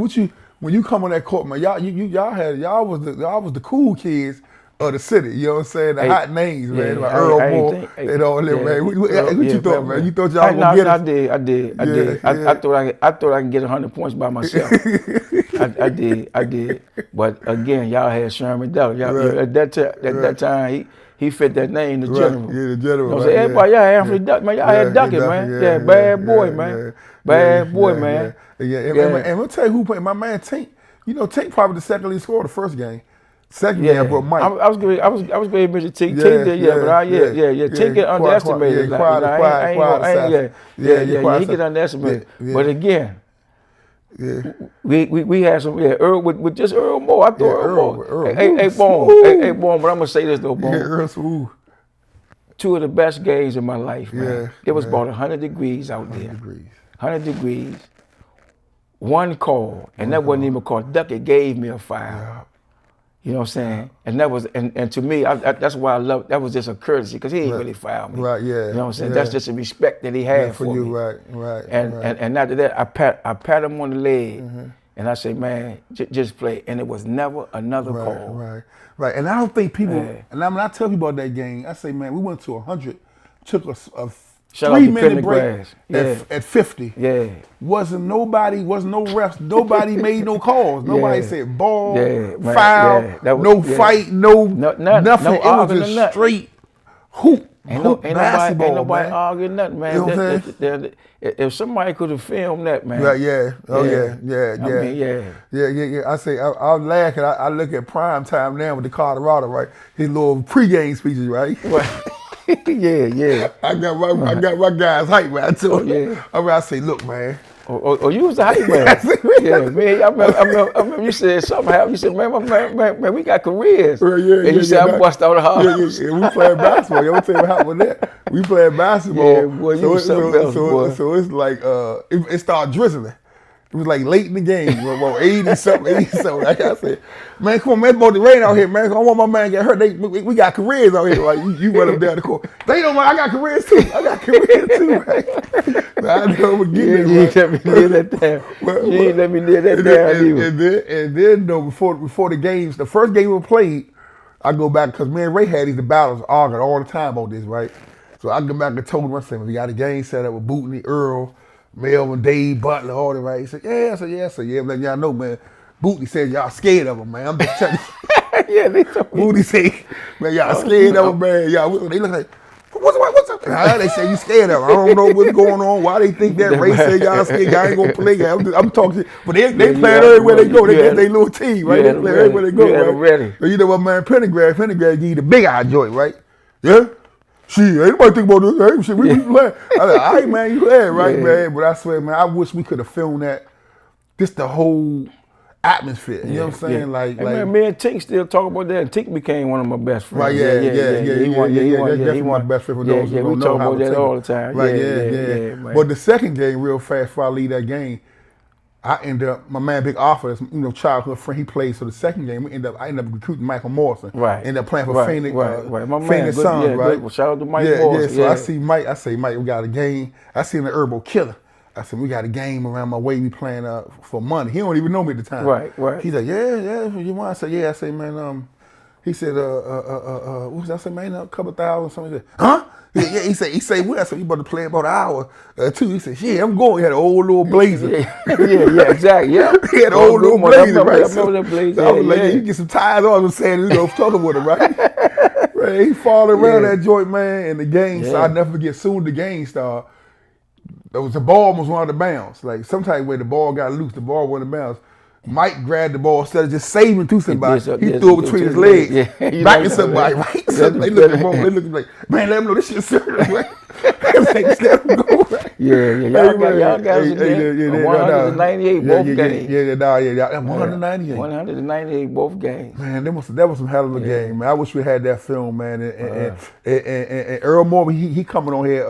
[SPEAKER 1] When you come on that court, man, y'all was the cool kids of the city, you know what I'm saying? The hot names, man, like herbo and all that, man. What you thought, man? You thought y'all was gonna get us? I did.
[SPEAKER 2] I thought I could get 100 points by myself. I did. But again, y'all had Sherman Dell. At that time, he fit that name, the general.
[SPEAKER 1] Yeah, the general.
[SPEAKER 2] You know, everybody, y'all had Anthony Duck, man. Y'all had Duckett, man. Yeah, bad boy, man. Bad boy, man.
[SPEAKER 1] And we'll tell you who played. My man Tink. You know, Tink probably the second lead scorer the first game. Second game, I brought Mike.
[SPEAKER 2] I was going to mention Tink. Tink did, but Tink get underestimated.
[SPEAKER 1] Quiet.
[SPEAKER 2] He get underestimated. But again, we had some Earl with just Earl Moore. I thought Earl. Hey, Bone, but I'm gonna say this though, Bone.
[SPEAKER 1] Earl,
[SPEAKER 2] two of the best games in my life, man. It was about 100 degrees out there. 100 degrees. One call, and that wasn't even a call. Duckett gave me a foul. You know what I'm saying? And that was, and to me, that's why I love. That was just a courtesy because he ain't really fouled me.
[SPEAKER 1] Right. Yeah.
[SPEAKER 2] You know what I'm saying? That's just a respect that he had for
[SPEAKER 1] you.
[SPEAKER 2] me.
[SPEAKER 1] Right.
[SPEAKER 2] And after that, I pat him on the leg, and I say, man, just play. And it was never another call.
[SPEAKER 1] Right. And I don't think people. And when I tell people about that game, I say, man, we went to 100, took a 3-minute break at 50.
[SPEAKER 2] Yeah.
[SPEAKER 1] Wasn't no refs, nobody made no calls. Nobody said ball,
[SPEAKER 2] man.
[SPEAKER 1] foul, fight, nothing.
[SPEAKER 2] No
[SPEAKER 1] it was just straight hoop.
[SPEAKER 2] Ain't
[SPEAKER 1] basketball,
[SPEAKER 2] nobody
[SPEAKER 1] man.
[SPEAKER 2] arguing nothing, man.
[SPEAKER 1] You know what I'm saying?
[SPEAKER 2] If somebody could have filmed that, man.
[SPEAKER 1] Right, I say, I laugh and I look at prime time now with the Colorado, right? His little pregame speeches, right?
[SPEAKER 2] Yeah.
[SPEAKER 1] I got my guys hype, man. I told him. I say, look, man.
[SPEAKER 2] Oh, you was the hype man. Man. I remember you said something happened. You said, man, we got careers. And you said, I bust out the house.
[SPEAKER 1] Yeah, we playing basketball. You don't tell me what happened with that. We playing basketball.
[SPEAKER 2] Yeah, boy, you was something else, boy.
[SPEAKER 1] So it's like, it started drizzling. It was like late in the game, about 80 something. Like I said, man, come on, man, it's about to rain out here, man. I don't want my man to get hurt. We got careers out here. Like you run up down the court. They know, man, I got careers too. Man. I know we're getting it.
[SPEAKER 2] You ain't let me near that down. You ain't let me near that down.
[SPEAKER 1] And then though, before the games, the first game we played, I go back because me and Ray had these battles arguing all the time about this, right? So I go back and told him, I said, we got a game set up with Bootney, Earl, Melvin, Dave, Butler, all that, right? He said, yeah. I said, yeah. Let y'all know, man. Bootney said y'all scared of him, man. I'm just telling you.
[SPEAKER 2] They told me.
[SPEAKER 1] Bootney said, man, y'all scared of him, man. Y'all, they look like, what's up? They say you scared of him. I don't know what's going on. Why they think that Ray said y'all scared? Y'all ain't gonna play. I'm talking, but they playing everywhere they go. They get their little team, right? They play everywhere they go, right? So you know what, man? Pendergrass give you the big eye joint, right? Yeah. Shit, ain't nobody think about this. Hey, shit, we play. I said, all right, man, you glad, right, man? But I swear, man, I wish we could have filmed that. Just the whole atmosphere. You know what I'm saying? Like,
[SPEAKER 2] man, me and Tink still talk about that. And Tink became one of my best friends.
[SPEAKER 1] Right, He won my best friend for those who don't
[SPEAKER 2] we
[SPEAKER 1] know
[SPEAKER 2] talk
[SPEAKER 1] how
[SPEAKER 2] about that all the time.
[SPEAKER 1] Right, yeah. But the second game, real fast, before I leave that game, I ended up, my man Big Arthur, childhood friend, he played. So the second game, I ended up recruiting Michael Morrison.
[SPEAKER 2] Right.
[SPEAKER 1] Ended up playing for Phoenix.
[SPEAKER 2] Right. My man,
[SPEAKER 1] Phoenix Suns, right?
[SPEAKER 2] Good. Well, shout out to Mike Morrison.
[SPEAKER 1] So I see Mike, we got a game. I see him in Herbo killer. I said, we got a game around my way. We playing for money. He don't even know me at the time.
[SPEAKER 2] Right.
[SPEAKER 1] He's like, yeah, you want? I said, yeah. I said, man, he said, what was I said, man, a couple thousand, something. He said, huh? Yeah, he said, well, I said, you about to play about an hour, two. He said, yeah, I'm going. He had an old little blazer.
[SPEAKER 2] Yeah, exactly. Yeah.
[SPEAKER 1] He had an old little blazer, right?
[SPEAKER 2] I remember that blazer.
[SPEAKER 1] So I was like, yeah, you get some tires on. I was saying, talking with him, right? Right, he followed around that joint, man, in the game. So I never forget. Soon the game started. The ball almost went out of bounds. Like sometimes where the ball got loose, the ball went out of bounds. Mike grabbed the ball instead of just saving to somebody. He threw it between his legs, back to somebody, right? So they look at the ball, they look like, man, let him know this shit's serious, right? Just let him go, right?
[SPEAKER 2] Y'all got 198 both games.
[SPEAKER 1] Yeah, 198.
[SPEAKER 2] 198 both games.
[SPEAKER 1] Man, that was some hell of a game, man. I wish we had that film, man. And Earl Morgan, he coming on here,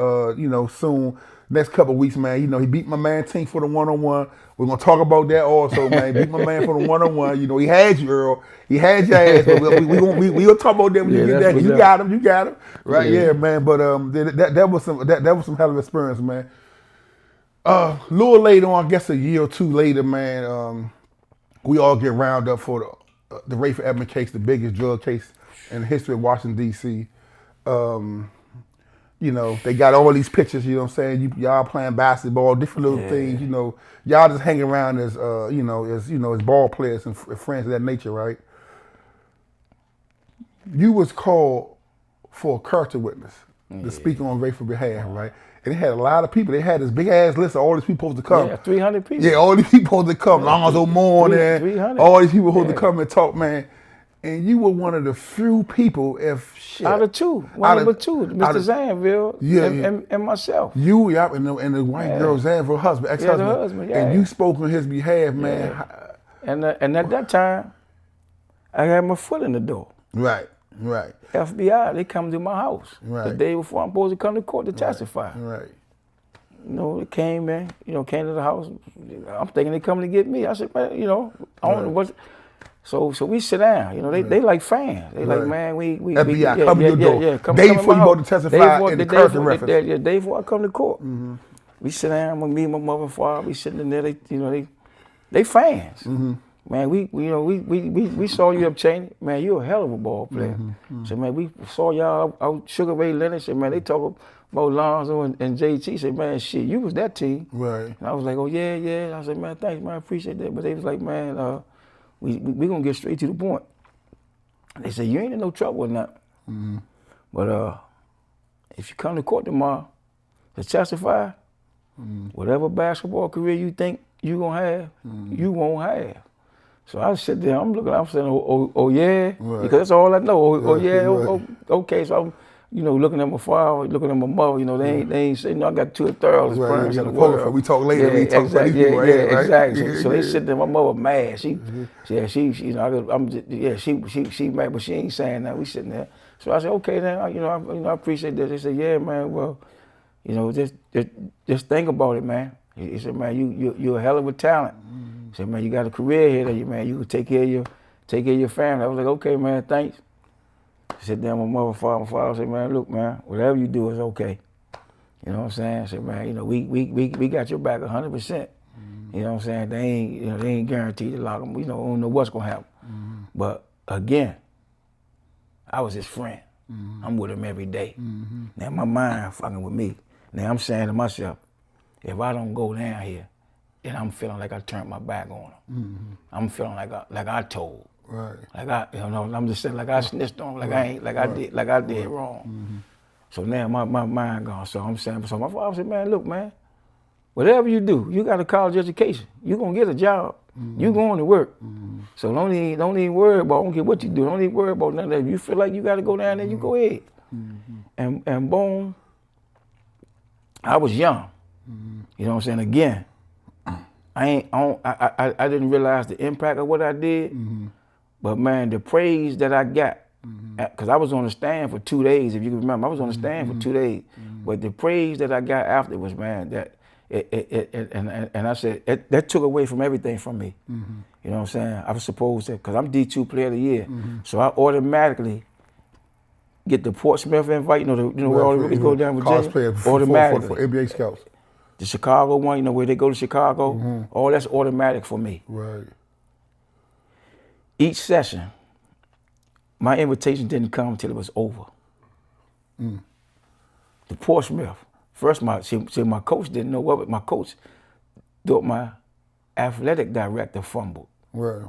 [SPEAKER 1] soon. Next couple of weeks, man. He beat my man Tink for the one-on-one. We're gonna talk about that also, man. Beat my man for the one-on-one. He had you, Earl. He had your ass. But we'll talk about that when you get that. You got him, right? Yeah, man. But that was some hell of an experience, man. A little later on, I guess a year or two later, man. We all get rounded up for the Rayful Edmond case, the biggest drug case in the history of Washington D.C. They got all these pictures, you know what I'm saying? Y'all playing basketball, different little things, y'all just hanging around as ball players and friends of that nature, right? You was called for a character witness to speak on Rayful's behalf, right? And they had a lot of people. They had this big ass list of all these people supposed to come.
[SPEAKER 2] Yeah, 300 people.
[SPEAKER 1] Yeah, all these people supposed to come. Lonzo Mourning,
[SPEAKER 2] 300.
[SPEAKER 1] all these people supposed to come and talk, man. And you were one of the few people,
[SPEAKER 2] out of two, number two, Mr. Zanville, and myself.
[SPEAKER 1] You, and the white girl, Zanville, husband, ex-husband.
[SPEAKER 2] Yeah, the husband,
[SPEAKER 1] And you spoke on his behalf, man.
[SPEAKER 2] And at that time, I had my foot in the door.
[SPEAKER 1] Right.
[SPEAKER 2] FBI, they come to my house the day before I'm supposed to come to court to testify.
[SPEAKER 1] Right.
[SPEAKER 2] They came in, came to the house. I'm thinking they coming to get me. I said, man, I don't know what. So we sit down, they like fans. They like, man, we
[SPEAKER 1] FBI, come to your door.
[SPEAKER 2] Come
[SPEAKER 1] day before you go to testify in the Curtin reference.
[SPEAKER 2] The day before I come to court. Mm-hmm. We sit down, me and my mother and father, we sitting in there, they fans. Mm-hmm. Man, we saw you up, Cheyney. Man, you a hell of a ball player. Mm-hmm. So, man, we saw y'all out Sugar Ray Leonard. Said, man, they talk about Lonzo and JT. Said, man, shit, you was that team.
[SPEAKER 1] Right.
[SPEAKER 2] And I was like, oh, yeah. I said, man, thanks, man, I appreciate that. But they was like, man, we gonna get straight to the point. They said, you ain't in no trouble or nothing. Mm-hmm. But if you come to court tomorrow to testify, whatever basketball career you think you gonna have, you won't have. So I sit there, I'm saying, oh yeah, because that's all I know. Okay. So I'm, looking at my father, looking at my mother, they ain't saying, I got two thoroughs parents in the world.
[SPEAKER 1] We talk later.
[SPEAKER 2] Yeah,
[SPEAKER 1] we talk about these people, right?
[SPEAKER 2] Exactly. So they sit there, my mother mad. She mad, but she ain't saying that. We sitting there. So I said, okay, then, I appreciate that. They said, yeah, man, well, just think about it, man. He said, man, you're a hell of a talent. He said, man, you got a career here that man, you can take care of your family. I was like, okay, man, thanks. I sit down with my mother, my father said, man, look, man, whatever you do is okay. You know what I'm saying? I said, man, we got your back 100%. You know what I'm saying? They ain't guaranteed to lock them. Don't know what's gonna happen. But again, I was his friend. I'm with him every day. Now my mind fucking with me. Now I'm saying to myself, if I don't go down here, then I'm feeling like I turned my back on him. I'm feeling like I told.
[SPEAKER 1] Right.
[SPEAKER 2] Like I'm just saying like I snitched on him, I did wrong. So now my mind gone. So I'm saying, so my father said, man, look, man, whatever you do, you got a college education. You gonna get a job. You going to work. So don't even worry about, I don't care what you do, don't even worry about none of that. If you feel like you gotta go down there, you go ahead. And boom, I was young. You know what I'm saying? Again, I didn't realize the impact of what I did, but man, the praise that I got, because I was on the stand for 2 days, if you can remember, I was on the stand for 2 days, but the praise that I got afterwards, man, that and I said, that took away from everything from me. You know what I'm saying? I was supposed to, because I'm D2 Player of the Year, so I automatically get the Portsmouth invite, where all the rookies go down with Virginia,
[SPEAKER 1] automatically. For NBA scouts.
[SPEAKER 2] The Chicago one, you know, where they go to Chicago, all that's automatic for me.
[SPEAKER 1] Right.
[SPEAKER 2] Each session, my invitation didn't come until it was over. The Portsmouth, first my coach didn't know what, but my coach thought my athletic director fumbled.
[SPEAKER 1] Right.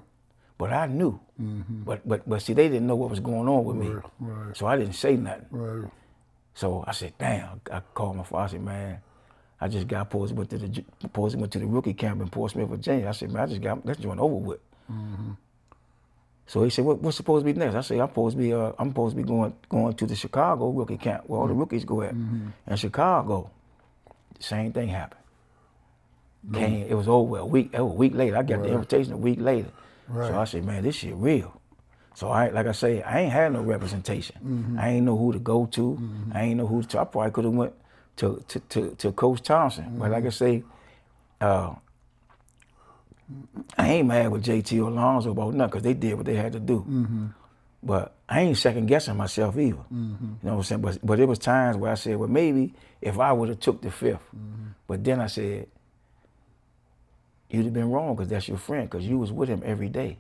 [SPEAKER 2] But I knew. But see, they didn't know what was going on with me.
[SPEAKER 1] Right.
[SPEAKER 2] So I didn't say nothing.
[SPEAKER 1] Right.
[SPEAKER 2] So I said, damn, I called my father. I said, man, I just got went to the rookie camp in Portsmouth, Virginia. I said, man, I just got that joint over with. So he said, what's supposed to be next? I said, I'm supposed to be going to the Chicago rookie camp where all the rookies go at. In Chicago, the same thing happened. It was over a week later. I got the invitation a week later.
[SPEAKER 1] Right.
[SPEAKER 2] So I said, man, this shit real. So like I say, I ain't had no representation. I ain't know who to go to. I ain't know who to. I probably could have went to Coach Thompson. But like I say, I ain't mad with JT or Alonzo about nothing because they did what they had to do. But I ain't second guessing myself either. You know what I'm saying? But there was times where I said, well, maybe if I would have took the fifth. But then I said, you'd have been wrong because that's your friend because you was with him every day.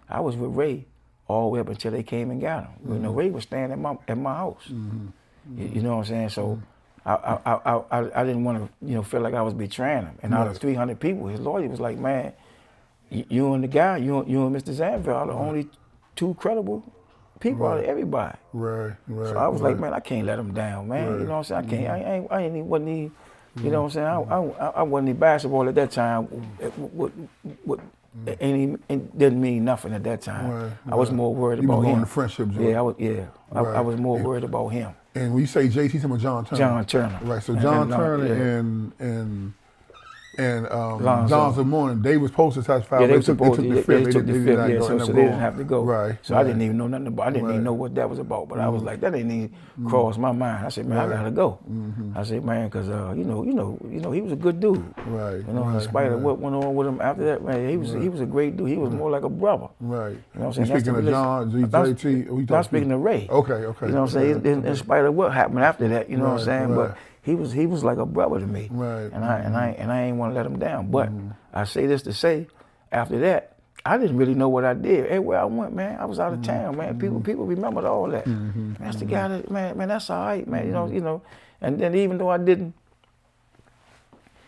[SPEAKER 2] I was with Ray all the way up until they came and got him. You know, Ray was staying at my house. You know what I'm saying? So I didn't want to feel like I was betraying him. And out of 300 people, his lawyer was like, man, you and the guy, you and Mr. Zanville are the only two credible people out of everybody.
[SPEAKER 1] Right.
[SPEAKER 2] So I was like, man, I can't let him down, man. You know what I'm saying? I ain't even, wasn't even, you know what I'm saying? I wasn't in basketball at that time. It didn't mean nothing at that time. I was more worried about him.
[SPEAKER 1] The friendship joint.
[SPEAKER 2] I was more worried about him.
[SPEAKER 1] And when you say JT, you're talking about John Turner.
[SPEAKER 2] John Turner.
[SPEAKER 1] Right. So John Turner and Lonzo Mourning, they was supposed to testify.
[SPEAKER 2] Yeah, they
[SPEAKER 1] took
[SPEAKER 2] the fifth. So they didn't have to go.
[SPEAKER 1] Right.
[SPEAKER 2] So I didn't even know nothing about. I didn't even know what that was about. But I was like, that didn't even cross my mind. I said, man, I gotta go. I said, man, because you know, he was a good dude.
[SPEAKER 1] Right.
[SPEAKER 2] You know, in spite of what went on with him after that, man, he was a great dude. He was more like a brother.
[SPEAKER 1] Right.
[SPEAKER 2] You know what I'm saying?
[SPEAKER 1] Speaking of John, JT,
[SPEAKER 2] I'm speaking of Ray.
[SPEAKER 1] Okay.
[SPEAKER 2] You know what I'm saying? In spite of what happened after that, you know what I'm saying? But he was like a brother to me.
[SPEAKER 1] Right.
[SPEAKER 2] And I ain't want to let him down. But I say this to say, after that, I didn't really know what I did. Everywhere I went, man, I was out of town, man. People remembered all that. That's the guy that, man, that's all right, man. You know. And then even though I didn't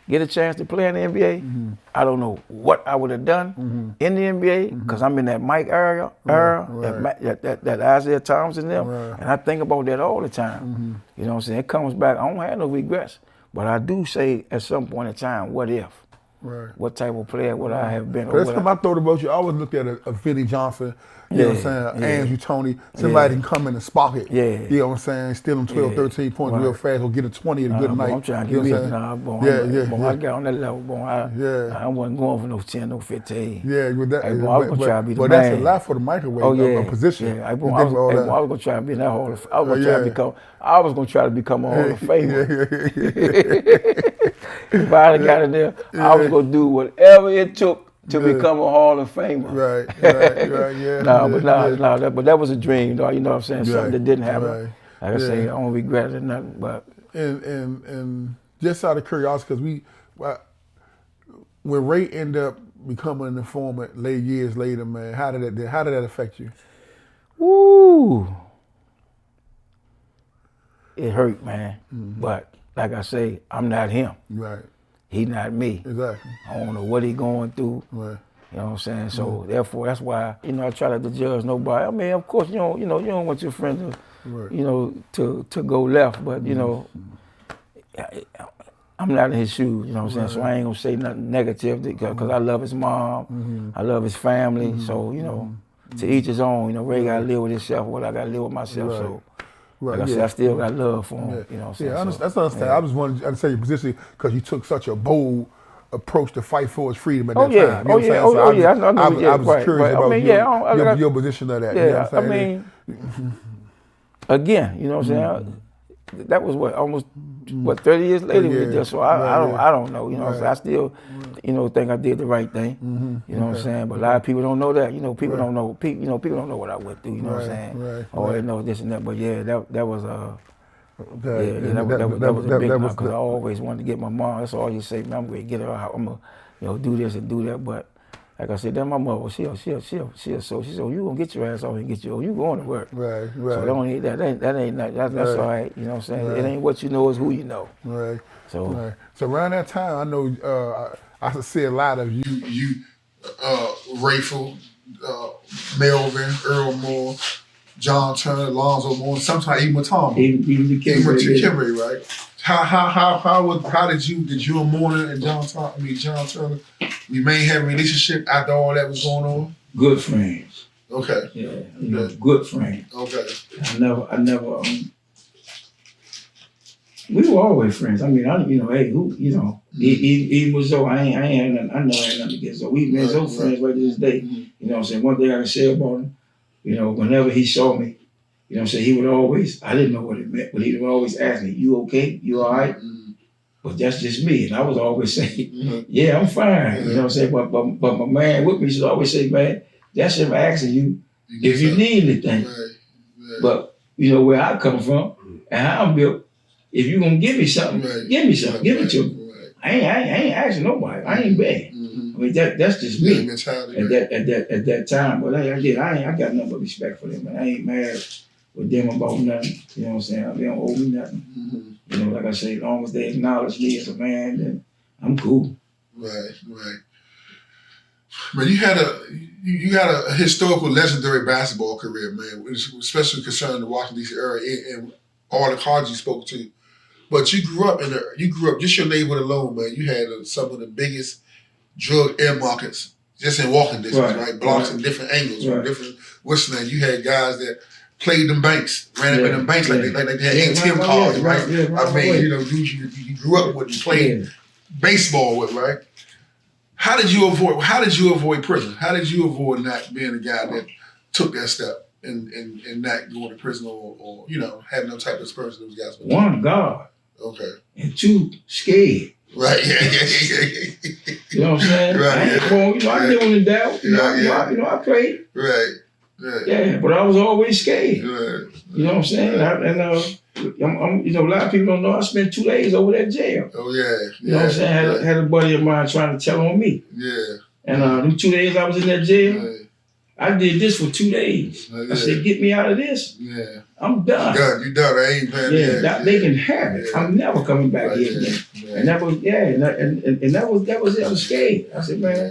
[SPEAKER 2] get a chance to play in the NBA, I don't know what I would have done in the NBA because I'm in that Mike era, that Isaiah Thomas and them, and I think about that all the time. You know what I'm saying? It comes back. I don't have no regrets, but I do say at some point in time, what if?
[SPEAKER 1] Right.
[SPEAKER 2] What type of player would I have been?
[SPEAKER 1] That's time I thought about you. I always looked at a Vinnie Johnson, you know what I'm saying, Andrew Tony, somebody can come in and spark it. You know what I'm saying, steal them 12, 13 points real fast, or get a 20 at a good night.
[SPEAKER 2] I'm trying to get me I got on that level, boy. I wasn't going for no 10, no 15.
[SPEAKER 1] Yeah, with that,
[SPEAKER 2] I was going to try to be the man.
[SPEAKER 1] But that's a lot for the microwave position.
[SPEAKER 2] I was going to try to be in that Hall of Fame. I was going to try to become a Hall of Famer. If I had got in there, I was going to do whatever it took to become a Hall of Famer. Right, but that was a dream, though. You know what I'm saying? Something that didn't happen. Like I say, I don't regret it or nothing. But
[SPEAKER 1] and just out of curiosity, because when Ray ended up becoming an informant years later, man, how did that affect you?
[SPEAKER 2] Woo! It hurt, man. But like I say, I'm not him.
[SPEAKER 1] Right.
[SPEAKER 2] He not me.
[SPEAKER 1] Exactly.
[SPEAKER 2] I don't know what he going through.
[SPEAKER 1] Right.
[SPEAKER 2] You know what I'm saying? So therefore, that's why I try not to judge nobody. I mean, of course, you don't want your friend to to go left, but I'm not in his shoes. You know what I'm saying? So I ain't gonna say nothing negative because I love his mom, I love his family. So to each his own. Ray gotta live with himself. What I gotta live with myself. So. Like I said, I still got love for him. You know what I'm saying?
[SPEAKER 1] That's understandable. I just wanted to understand your position because you took such a bold approach to fight for his freedom at that time. You know what I'm saying? I was curious about your position of that.
[SPEAKER 2] Yeah, I mean, again, you know what I'm saying? That was almost 30 years later we did that. So I don't know. You know what I'm saying? I still, think I did the right thing. You know what I'm saying? But a lot of people don't know that. People don't know. People don't know what I went through. You know what I'm saying? Or they know this and that. But yeah, that was
[SPEAKER 1] Okay.
[SPEAKER 2] Yeah, that was a big knock because I always wanted to get my mom. That's all you say, man. I'm going to get her out. I'm going to, do this and do that. But like I said, that my mother, so she said, you gonna get your ass off and get you going to work.
[SPEAKER 1] Right.
[SPEAKER 2] So don't need that. That's all right. You know what I'm saying? Right. It ain't what you know, it's who you know.
[SPEAKER 1] Right.
[SPEAKER 2] So
[SPEAKER 1] around that time, I know I see a lot of you, Rayful, Melvin, Earl Moore, John Turner, Alonzo Moore, sometimes even Tom. Even to Kimberly, right? How did you and Moore and John Turner remain having a relationship after all that was going on?
[SPEAKER 2] Good friends.
[SPEAKER 1] Okay.
[SPEAKER 2] Yeah, good friends.
[SPEAKER 1] Okay.
[SPEAKER 2] I never. We were always friends. I mean, hey, who, even with Zoe, I never had nothing against Zoe. We've been so friends right to this day. You know what I'm saying? One thing I can say about him, whenever he saw me, you know what I'm saying, he would always, I didn't know what it meant, but he would always ask me, you okay? You all right? But that's just me. And I was always saying, yeah, I'm fine. You know what I'm saying? But my man with me should always say, man, that's him asking you if you need anything. But, where I come from and how I'm built, if you gonna give me something, give me something. Give it to me. I ain't asking nobody. I ain't begging. I mean, that's just me. At that time. But I got nothing but respect for them. And I ain't mad with them about nothing. You know what I'm saying? They don't owe me nothing. Like I say, as long as they acknowledge me as a man, then I'm cool.
[SPEAKER 1] Right. But you had a historical, legendary basketball career, man, especially concerning the Washington D.C. area and all the college you spoke to. But you grew up just your neighborhood alone, man. You had some of the biggest drug air markets just in walking distance, right? Blocks in different angles, different what's you had guys that played them banks, ran up in them banks like they had ATM cards, right? I mean, dudes you grew up with, you played baseball with, right? How did you avoid prison? How did you avoid not being a guy that took that step and not going to prison or have no type of experience those guys?
[SPEAKER 2] One, God.
[SPEAKER 1] Okay.
[SPEAKER 2] And two, scared.
[SPEAKER 1] Right. Yeah.
[SPEAKER 2] You know what I'm saying? Right. I live in the doubt. I played.
[SPEAKER 1] Right.
[SPEAKER 2] Yeah, but I was always scared.
[SPEAKER 1] Right.
[SPEAKER 2] You know what I'm saying? I'm a lot of people don't know I spent 2 days over that jail.
[SPEAKER 1] Oh yeah.
[SPEAKER 2] You know what I'm saying? Had a buddy of mine trying to tell on me.
[SPEAKER 1] Yeah.
[SPEAKER 2] And them 2 days I was in that jail, I did this for 2 days. I said, get me out of this.
[SPEAKER 1] Yeah.
[SPEAKER 2] I'm done.
[SPEAKER 1] You done. I ain't playing.
[SPEAKER 2] Yeah, they can have it. I'm never coming back here again. And that was that was it. I was scared. I said, man,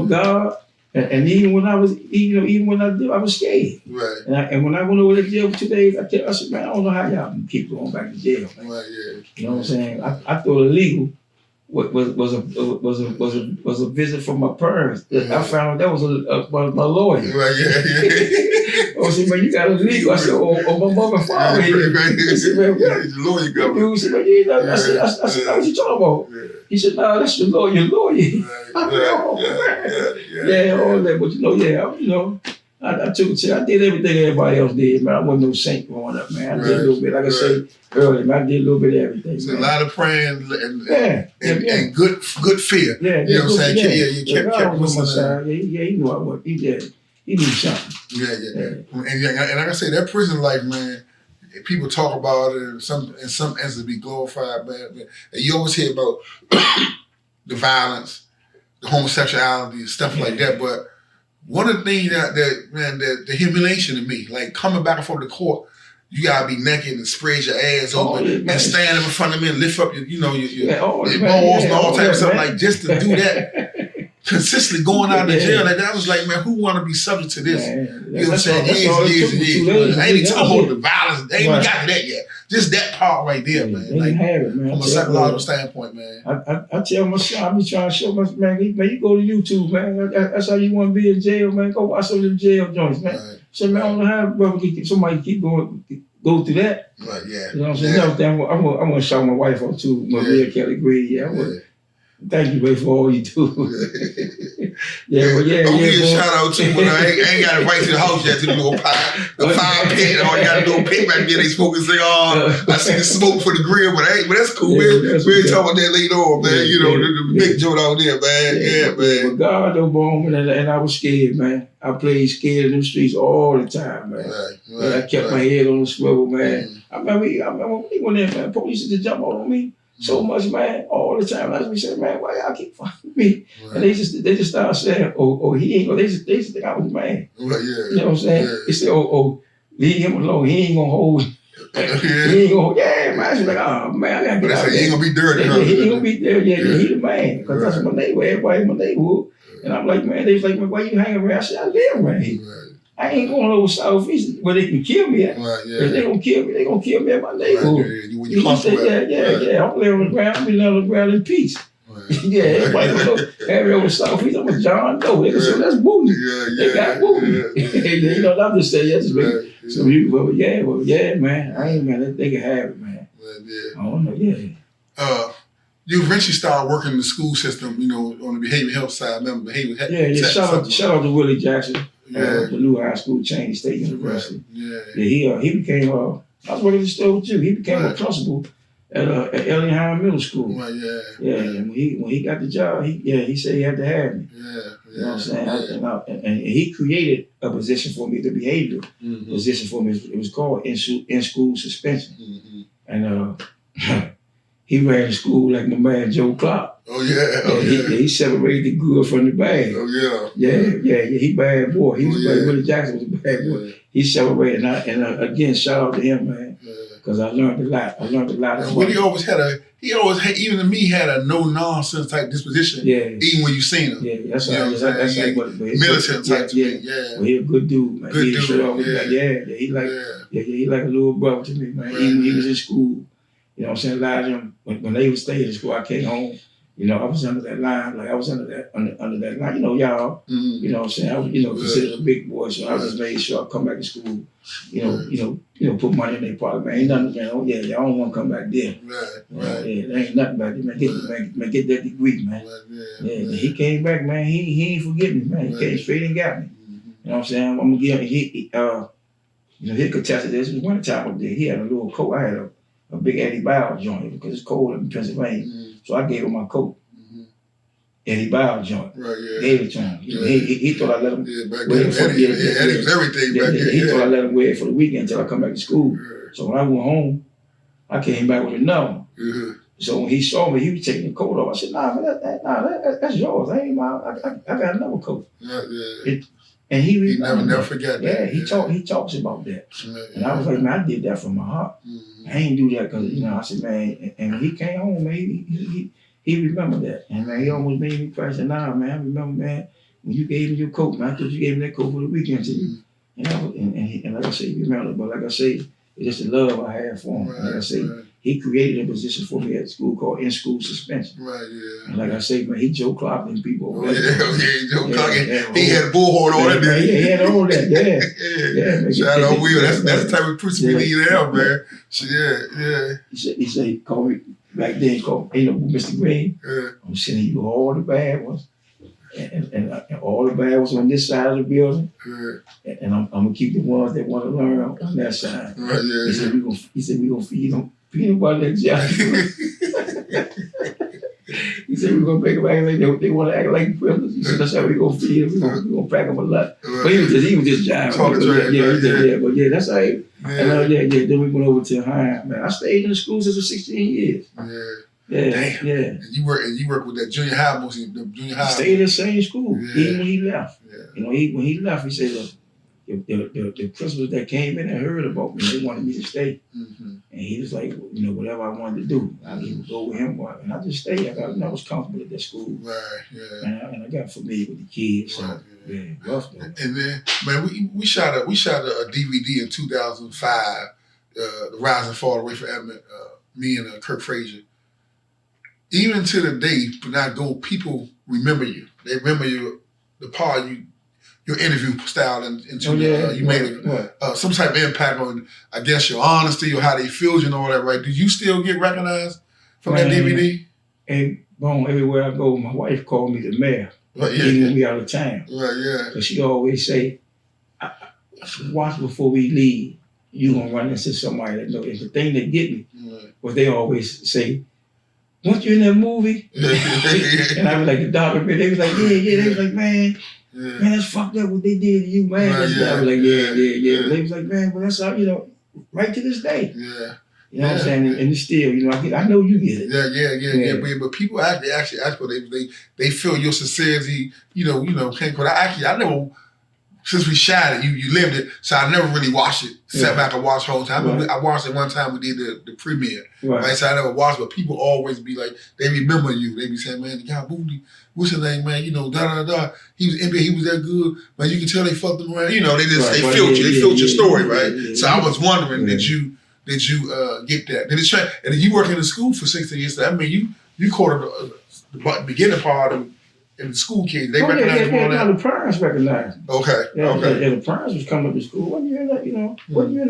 [SPEAKER 2] God. And even when I was, I was scared.
[SPEAKER 1] Right.
[SPEAKER 2] And when I went over to jail for 2 days, I said, man, I don't know how y'all can keep going back to jail. Man.
[SPEAKER 1] Right. Yeah.
[SPEAKER 2] You know what I'm saying? I thought illegal was a visit from my parents. I found out that was my lawyer.
[SPEAKER 1] Right. Yeah.
[SPEAKER 2] I said, man, you got illegal. I said, my mother and father here. I said, man,
[SPEAKER 1] the lawyer government.
[SPEAKER 2] He said, man, I said, what you talking about? Yeah. He said, no, that's your lawyer. Yeah, all that. But I took it. I did everything everybody else did, man. I wasn't no saint growing up, man. I did a little bit, like I said earlier, man. I did a little bit of everything.
[SPEAKER 1] So a lot of praying and good fear.
[SPEAKER 2] Yeah,
[SPEAKER 1] you know what I'm saying? You kept
[SPEAKER 2] on my side. Yeah, he knew I was. He did. He knew something.
[SPEAKER 1] Yeah. And like I say, that prison life, man. People talk about it, and in some instances be glorified, man. And you always hear about the violence, the homosexuality, and stuff like that. But one of the things that the humiliation to me, like coming back and forth to court, you gotta be naked and spread your ass open and stand in front of me and lift up your balls and all types of stuff, like just to do that. Consistently going out of jail like that, I was like, man, who want to be subject to this?
[SPEAKER 2] Man,
[SPEAKER 1] you know what I'm saying? Years. I ain't even talking about the violence. They ain't even got to that yet. Just that part right there, man. Like, from a psychological standpoint, man.
[SPEAKER 2] I tell my son, I be trying to show my man, you go to YouTube, man. That's how you want to be in jail, man. Go watch some of them jail joints, man. Right. So, man, I don't know how brother somebody keep go through that.
[SPEAKER 1] Right, yeah.
[SPEAKER 2] You know what I'm saying? Another thing, I'm gonna shout my wife up too, Maria Kelly Green. Yeah, thank you, Ray, for all you do.
[SPEAKER 1] Don't give a shout out to when I ain't got it right to the house yet to the little fire pit. Or you got a little pit back there. They smoking cigar. I see the smoke for the grill, but that's cool. We'll talk about that later on, man. The big joint out there, man. Yeah, man.
[SPEAKER 2] But God, though, boom, and I was scared, man. I played scared in them streets all the time, man. Right, I kept my head on the swivel, man. I remember when we went in, man, police used to jump on me so much, man, all the time. I used to be saying, man, why y'all keep fucking me? Right. And they just started saying, he ain't gonna, they just think I was the man.
[SPEAKER 1] Right,
[SPEAKER 2] You know what I'm saying? They said, leave him alone, he ain't gonna hold. He ain't gonna, man. I was like, oh man, I gotta get out. He ain't gonna be dirty. He ain't gonna be there. Yeah, he the man. Because that's my neighborhood. Everybody in my neighborhood. And I'm like, man, they was like, man, why you hanging around? I said, I live around here. Right. I ain't going over Southeast where they can kill me at. Right, if they gonna kill me, they gonna kill me at my neighborhood. Right, when you say, I'm laying on the ground, I'm laying on the ground in peace. Right. Yeah, everybody gonna know. Every over Southeast, I'm a John Doe. They gonna say, that's Bootney. They got Bootney. You know, I'm just saying, so you, man. I ain't, man, they can have it, man. I don't know,
[SPEAKER 1] You eventually started working in the school system, you know, on the behavioral health side. Remember behavioral health?
[SPEAKER 2] Shout out to Willie Jackson, the New High School, Cheyney State University. He became. I was working in the store with you. He became a principal at Ellingham Middle School.
[SPEAKER 1] Right,
[SPEAKER 2] And when he got the job, he said he had to have me. You know what I'm saying? And he created a position for me, the behavioral position for me. It was called in school suspension, and. He ran the school like my man Joe Clark. He separated the good from the bad. He bad boy. He was Willie Jackson was a bad boy. He separated, and again, shout out to him, man, because I learned a lot.
[SPEAKER 1] And Willie always had even to me, had a no nonsense type disposition. Even when you seen him.
[SPEAKER 2] That's like what
[SPEAKER 1] militant type to me.
[SPEAKER 2] Well, he a good dude, man.
[SPEAKER 1] Good dude.
[SPEAKER 2] He like a little brother to me, man. Even when he was in school. You know what I'm saying? A lot of them, when they would stay in school, I came home. You know, I was under that line. Like I was under that line. You know, y'all. You know what I'm saying? I was, considered a big boy, so I just made sure I come back to school. You know, put money in their pocket. Man, ain't nothing. Man, y'all don't want to come back there. Right. There ain't nothing back there. Man, get that degree, man. He came back, man. He ain't forget me, man. He came straight and got me. You know what I'm saying? I'm gonna give him. He contested this. It was one time up there. He had a little coat. I had a big Eddie Bauer joint because it's cold in Pennsylvania. So I gave him my coat. Eddie Bauer joint. Gave it to him. He thought I let him wear it for Eddie was everything back then. He thought I let him wear it for the weekend until I come back to school. So when I went home, I came back with another one. So when he saw me, he was taking the coat off. I said, nah, man, that's yours. I ain't mine. I got another coat. And he
[SPEAKER 1] never forget that.
[SPEAKER 2] He talks about that. And I was like, man, I did that from my heart. I ain't do that because, I said, man, and when he came home, man, he remembered that. And, man, he almost made me cry. I said, nah, man, I remember, man, when you gave me your coat, man, I thought you gave me that coat for the weekend to you. And like I say, he remembered, but like I say, it's just the love I have for him. Like I say, he created a position for me at school called in-school suspension. And like I say, man, he Joe Clark and people.
[SPEAKER 1] Joe Clark. He had a bullhorn on it.
[SPEAKER 2] He had all that, man.
[SPEAKER 1] Shout out Will. That's the type of person we need to have, man.
[SPEAKER 2] He said, he called me back then, Mr. Green. I'm sending you all the bad ones. And all the bad ones on this side of the building. And I'm gonna keep the ones that want to learn on that side. He said we gonna feed them peanut butter and jelly. He said we're gonna make them act like they want to act like prisoners. He said that's how we gonna feed them. We gonna pack them a lot. But he was just jiving. But that's how. And then we went over to High. Man, I stayed in the school since I was 16 years.
[SPEAKER 1] Damn. And you work with that junior high, the junior high.
[SPEAKER 2] Stayed in the same school, even when he left. When he left, he said, the principals that came in and heard about me, they wanted me to stay. And he was like, whatever I wanted to do, I would go with him. And I just stayed. I was comfortable at that school. And I got familiar with the kids. So, rough though. And
[SPEAKER 1] then, man, we shot a DVD in 2005, The Rise and Fall of Rayful Edmond, me and Kirk Frazier. Even to the day, but not go, people remember you. They remember you, the part your interview style, and you made some type of impact on, I guess, your honesty or how they feel you and all that, right? Do you still get recognized from that DVD?
[SPEAKER 2] And everywhere I go, my wife called me the mayor, even when we out of town. Because she always say, watch before we leave, you gonna run into somebody that knows. The thing that get me was they always say, weren't you in that movie? And I was like, the documentary. They was like, yeah. They was like, man, that's fucked up what they did to you, man. I was like, yeah. They was like, man, but that's how, right to this day.
[SPEAKER 1] Yeah.
[SPEAKER 2] You know what I'm saying? And it's still, you know, I know you get it.
[SPEAKER 1] Yeah. But people actually ask for they feel your sincerity. Can't quit. I never. Since we shot it, you lived it, so I never really watched it. Sat back and watched the whole time. I watched it one time. We did the premiere, right? So I never watched, but people always be like, they remember you. They be saying, man, the guy Bootney, what's his name, man? Da da da. He was NBA. He was that good, man. You can tell they fucked him around. They just they filled you. They filled your story, right? So I was wondering, did you get that? Did it try? And you work in the school for 16 years. So I mean, you caught the beginning part of. And the school kids, they recognize you all that?
[SPEAKER 2] The parents recognize.
[SPEAKER 1] Okay.
[SPEAKER 2] The parents was coming up to school. What you in that, what you in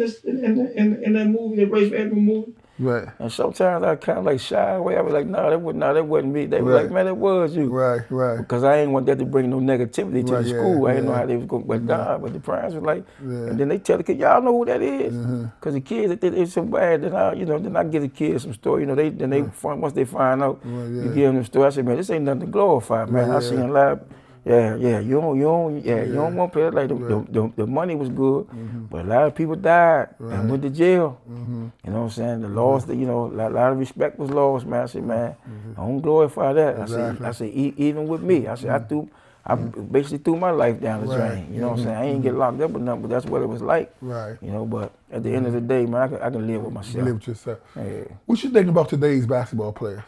[SPEAKER 2] that movie, that Rayful Edmond movie?
[SPEAKER 1] Right.
[SPEAKER 2] And sometimes I kind of like shy away. I was like, that wasn't me. They were like, man, that was you.
[SPEAKER 1] Right.
[SPEAKER 2] Because I ain't want that to bring no negativity to the school. I didn't know how they was going. But but the parents was like, and then they tell the kids, y'all know who that is. Because the kids, it's so bad that then I give the kids some story. Once they find out, you give them the story. I said, man, this ain't nothing to glorify, man. I seen a lot. You don't want to pay. Like the money was good, but a lot of people died and went to jail. You know what I'm saying? The loss, a lot of respect was lost, man. I said, man, I don't glorify that. I said, even with me, I said, I basically threw my life down the drain. You know what I'm saying? I ain't get locked up or nothing, but that's what it was like.
[SPEAKER 1] Right.
[SPEAKER 2] But at the end of the day, man, I can live with myself.
[SPEAKER 1] Live with yourself.
[SPEAKER 2] Yeah.
[SPEAKER 1] What you think about today's basketball players?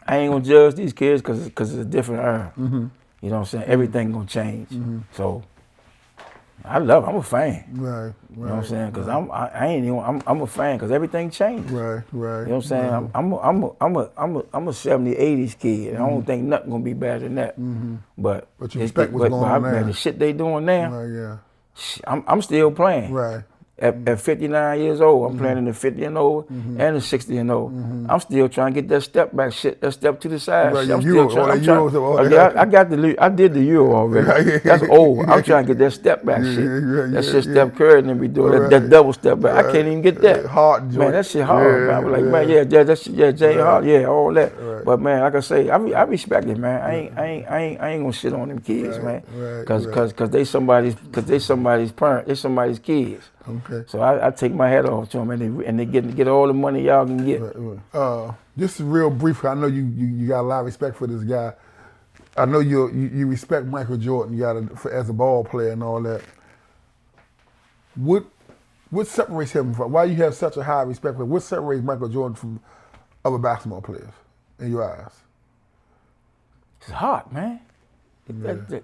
[SPEAKER 2] I ain't gonna judge these kids because it's a different era. You know what I'm saying? Everything gonna change. So I love it. I'm a fan.
[SPEAKER 1] Right.
[SPEAKER 2] You know what I'm saying? Because I'm a fan because everything changed.
[SPEAKER 1] Right.
[SPEAKER 2] You know what I'm saying? I'm a 70s, 80s kid. And I don't think nothing gonna be better than that. But
[SPEAKER 1] you respect what's going on now.
[SPEAKER 2] Man, the shit they doing now.
[SPEAKER 1] Right.
[SPEAKER 2] I'm still playing.
[SPEAKER 1] Right.
[SPEAKER 2] At 59 years old, I'm playing in the 50 and over and the 60 and over. I'm still trying to get that step back shit, that step to the side.
[SPEAKER 1] Right,
[SPEAKER 2] shit. I did the Euro already. That's old. I'm trying to get that step back shit. That shit Steph Curry and be doing that double step back. I can't even get that.
[SPEAKER 1] Hard,
[SPEAKER 2] man, that shit hard. Man. I was like, man, that shit, Jay Hard, all that.
[SPEAKER 1] Right.
[SPEAKER 2] But man, like I say, I respect it, man. I ain't gonna shit on them kids, man. Cause they somebody's parent, they somebody's kids.
[SPEAKER 1] Okay.
[SPEAKER 2] So I take my hat off to them, and they get all the money y'all can get.
[SPEAKER 1] Just real briefly, I know you got a lot of respect for this guy. I know you respect Michael Jordan. As a ball player and all that. What separates him from? Why you have such a high respect for? What separates Michael Jordan from other basketball players in your eyes?
[SPEAKER 2] It's hot, man. The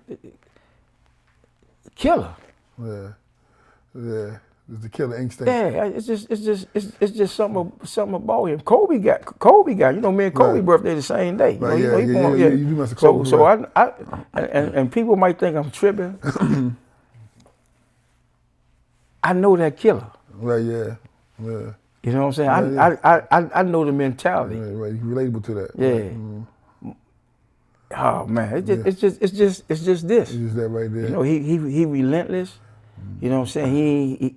[SPEAKER 2] killer.
[SPEAKER 1] Yeah. It's the killer instinct.
[SPEAKER 2] Yeah, it's just something about him. Kobe got. Me and Kobe birthday the same day.
[SPEAKER 1] Right,
[SPEAKER 2] you
[SPEAKER 1] do mess with Kobe.
[SPEAKER 2] So I people might think I'm tripping. I know that killer.
[SPEAKER 1] Right, yeah.
[SPEAKER 2] You know what I'm saying? I know the mentality.
[SPEAKER 1] Right, you relatable to that.
[SPEAKER 2] Yeah. Oh man, it's just this.
[SPEAKER 1] It's just that right there.
[SPEAKER 2] He relentless. You know what I'm saying?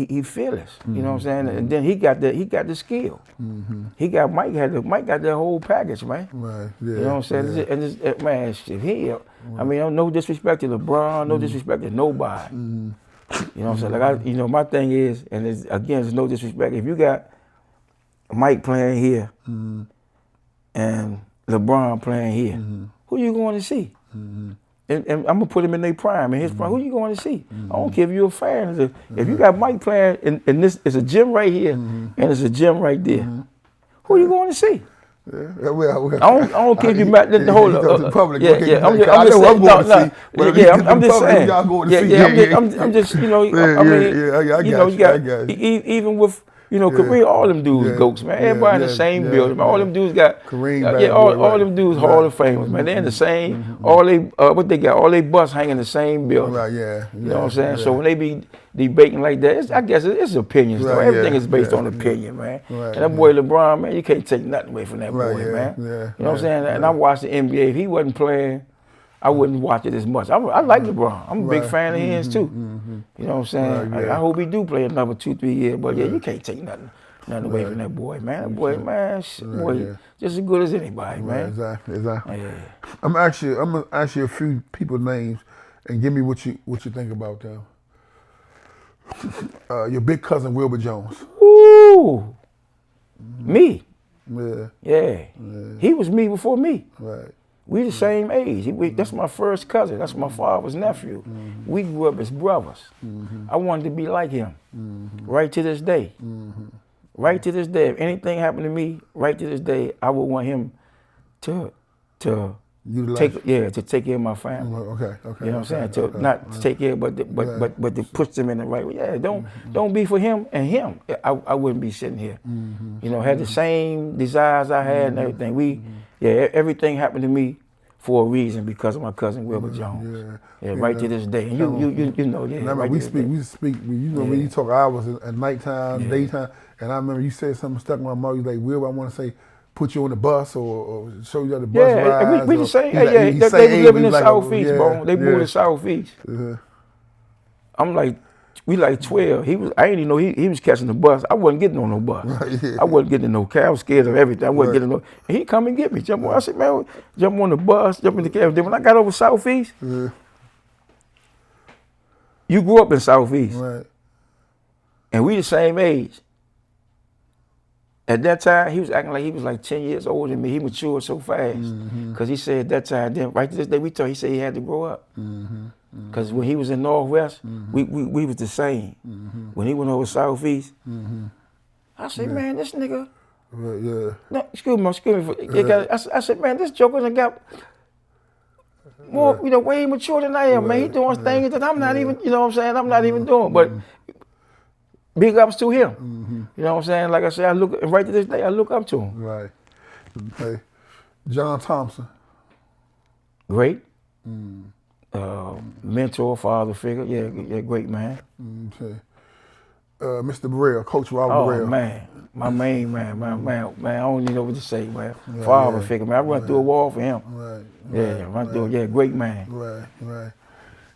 [SPEAKER 2] He fearless. You know what I'm saying? And then he got the skill. Mike got that whole package, man.
[SPEAKER 1] Right. Yeah.
[SPEAKER 2] You know what I'm saying? Man, shit, I mean, no disrespect to LeBron, no disrespect to nobody. You know what I'm saying? Like my thing is, and it's no disrespect. If you got Mike playing here and LeBron playing here, who you going to see? And I'm gonna put him in their prime, in his prime. Who you going to see? I don't care if you're a fan. If you got Mike playing, and this is a gym right here, and it's a gym right there, who you going to see?
[SPEAKER 1] Yeah.
[SPEAKER 2] I don't care if you met the whole.
[SPEAKER 1] Public.
[SPEAKER 2] I'm just even with. Kareem, all them dudes goats, man. Everybody in the same building. All them dudes got Kareem. All them dudes Hall of Famers, man. They're in the same. All they what they got? All they bus hang in the same building.
[SPEAKER 1] Right,
[SPEAKER 2] you know what I'm saying? So when they be debating like that, I guess it's opinions. Though. Everything is based on opinion, man. And that boy LeBron, man, you can't take nothing away from that boy, man. You know what I'm saying? And I watched the NBA. If he wasn't playing, I wouldn't watch it as much. I like LeBron. I'm a big fan of his too. You know what I'm saying? I hope he do play another 2-3 years. But you can't take nothing away from that boy, man. That boy, man, just as good as anybody, man.
[SPEAKER 1] Exactly. I'm gonna ask you a few people's names, and give me what you think about them. Your big cousin Wilbur Jones.
[SPEAKER 2] Ooh, me.
[SPEAKER 1] Yeah.
[SPEAKER 2] Yeah. He was me before me.
[SPEAKER 1] Right.
[SPEAKER 2] We the same age. That's my first cousin. That's my father's nephew. We grew up as brothers. I wanted to be like him. Right to this day. Right to this day. If anything happened to me, right to this day, I would want him to take care of my family.
[SPEAKER 1] Okay.
[SPEAKER 2] You know what I'm saying? Not to take care, but to push them in the right way. Yeah, don't be for him and him. I wouldn't be sitting here. You know, had the same desires I had and everything. Everything happened to me for a reason because of my cousin Wilbur Jones. Right to this day. And you know,
[SPEAKER 1] remember, we speak. You know, when you talk hours at nighttime, daytime, and I remember you said something stuck in my mouth. You like, Wilbur, I want to say, put you on the bus or show you how the bus rides.
[SPEAKER 2] We just say, they was living in Southeast, bro. They moved to Southeast. I'm like, we like 12. I didn't even know he was catching the bus. I wasn't getting on no bus. I wasn't getting no cab. I was scared of everything. I wasn't getting no. And he come and get me. Jump on. I said, man, jump on the bus, jump in the cab. Then when I got over Southeast, you grew up in Southeast, and we the same age. At that time, he was acting like he was like 10 years older than me. He matured so fast. Because he said at that time, then right to this day, he said he had to grow up. Because when he was in Northwest, we was the same. When he went over Southeast, I said, man, this nigga. No, excuse me. I said, man, this joker done got more, way mature than I am, man. He doing things that I'm not even, you know what I'm saying? I'm not even doing. But big ups to him. You know what I'm saying? Like I said, right to this day, I look up to him.
[SPEAKER 1] Right. Hey, John Thompson.
[SPEAKER 2] Great. Mentor, father figure. Yeah, great man.
[SPEAKER 1] Okay. Mr. Burrell, Coach Robert Burrell.
[SPEAKER 2] Oh, man. My main man, man. I don't even know what to say, man. Father figure, man. I run through a wall for him. Great man.
[SPEAKER 1] Right.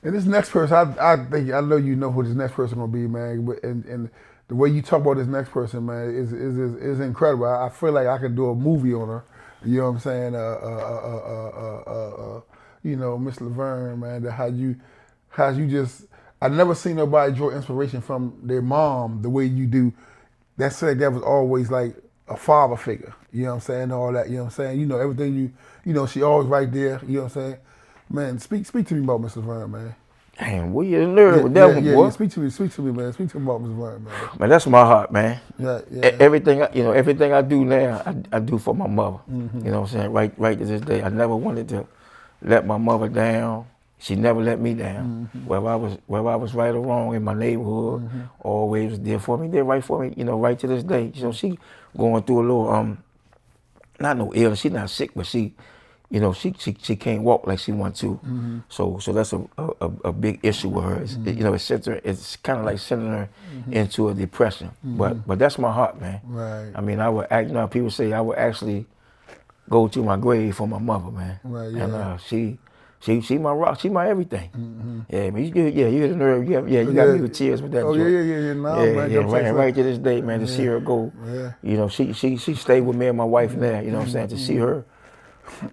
[SPEAKER 1] And this next person, I know you know who this next person gonna be, man. And the way you talk about this next person, man, is incredible. I feel like I could do a movie on her. You know what I'm saying? Miss Laverne, man. How you just. I never seen nobody draw inspiration from their mom the way you do. That was always like a father figure. You know what I'm saying? All that. You know what I'm saying? You know everything. She always right there. You know what I'm saying? Man, speak to me about Mr. Laverne, man.
[SPEAKER 2] Damn, what you learn with that one, boy?
[SPEAKER 1] Yeah, speak to me, man. Speak to me about Mr. Laverne, man.
[SPEAKER 2] Man, that's my heart, man.
[SPEAKER 1] Yeah.
[SPEAKER 2] Everything I do now, I do for my mother. You know what I'm saying? Right to this day, I never wanted to let my mother down. She never let me down. Whether I was right or wrong in my neighborhood, always was there for me. Did right for me, right to this day. She going through a little not no illness. She's not sick, but she can't walk like she wants to. So that's a big issue with her. It's kind of like sending her into a depression. But that's my heart, man.
[SPEAKER 1] Right.
[SPEAKER 2] I mean, I would act. People say I would actually go to my grave for my mother, man.
[SPEAKER 1] Right. Yeah.
[SPEAKER 2] And she my rock. She my everything. Yeah, man. You hit the nerve. You got me with tears with that.
[SPEAKER 1] Oh
[SPEAKER 2] joke.
[SPEAKER 1] yeah. No,
[SPEAKER 2] right to this day, man. To see her go. Yeah. She stayed with me and my wife now. You know what I'm saying? To see her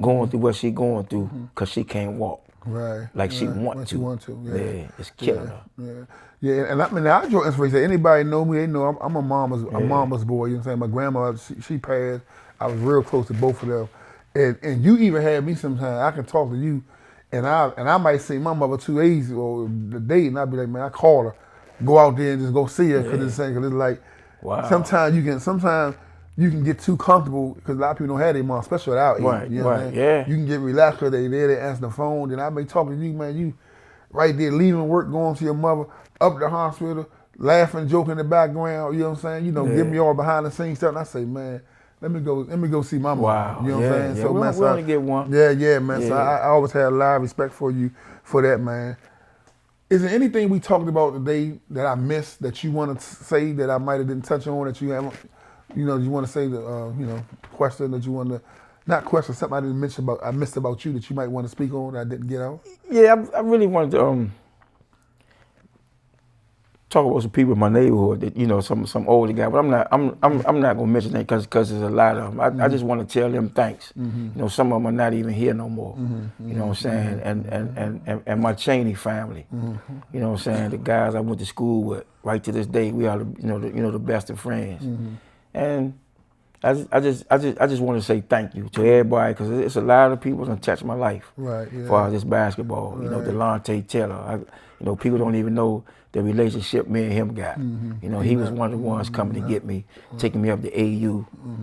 [SPEAKER 2] going through what she going through because she can't walk.
[SPEAKER 1] Right.
[SPEAKER 2] Like she want to. Yeah. It's killing her.
[SPEAKER 1] Yeah, and I draw inspiration. Anybody know me, they know I'm a mama's boy. You know what I'm saying? My grandma, she passed. I was real close to both of them. And you even had me sometimes. I can talk to you, and I might see my mother 2 days or the date, and I'd be like, man, I call her, go out there and just go see her because it's like, wow. Sometimes you can get too comfortable because a lot of people don't have their mom, especially without age.
[SPEAKER 2] Right,
[SPEAKER 1] you know
[SPEAKER 2] right, yeah.
[SPEAKER 1] You can get relaxed because they there, they answer the phone. Then I may talk to you, man. You right there leaving work, going to your mother, up to the hospital, laughing, joking in the background. You know what I'm saying? Give me all behind the scenes stuff. And I say, man, let me go see my mom.
[SPEAKER 2] Wow.
[SPEAKER 1] You know what I'm saying?
[SPEAKER 2] Yeah.
[SPEAKER 1] So man,
[SPEAKER 2] we only get one.
[SPEAKER 1] Yeah, man. Yeah. So I always had a lot of respect for you for that, man. Is there anything we talked about today that I missed that you want to say that I might have didn't touch on that you haven't? You want to say the question that you want to, not question, something I didn't mention I missed about you that you might want to speak on that I didn't get out?
[SPEAKER 2] Yeah, I really wanted to talk about some people in my neighborhood that, you know, some older guy, but I'm not gonna mention that because there's a lot of them. I just want to tell them thanks. You know, some of them are not even here no more. You know what I'm saying? And my Cheyney family. You know what I'm saying? The guys I went to school with, right to this day, we are the best of friends. And I just want to say thank you to everybody because it's a lot of people that touched my life.
[SPEAKER 1] Right. Yeah.
[SPEAKER 2] As far as this basketball, you know, Delonte Taylor. You know, people don't even know the relationship me and him got. You know, he was one of the ones coming to get me, taking me up to AU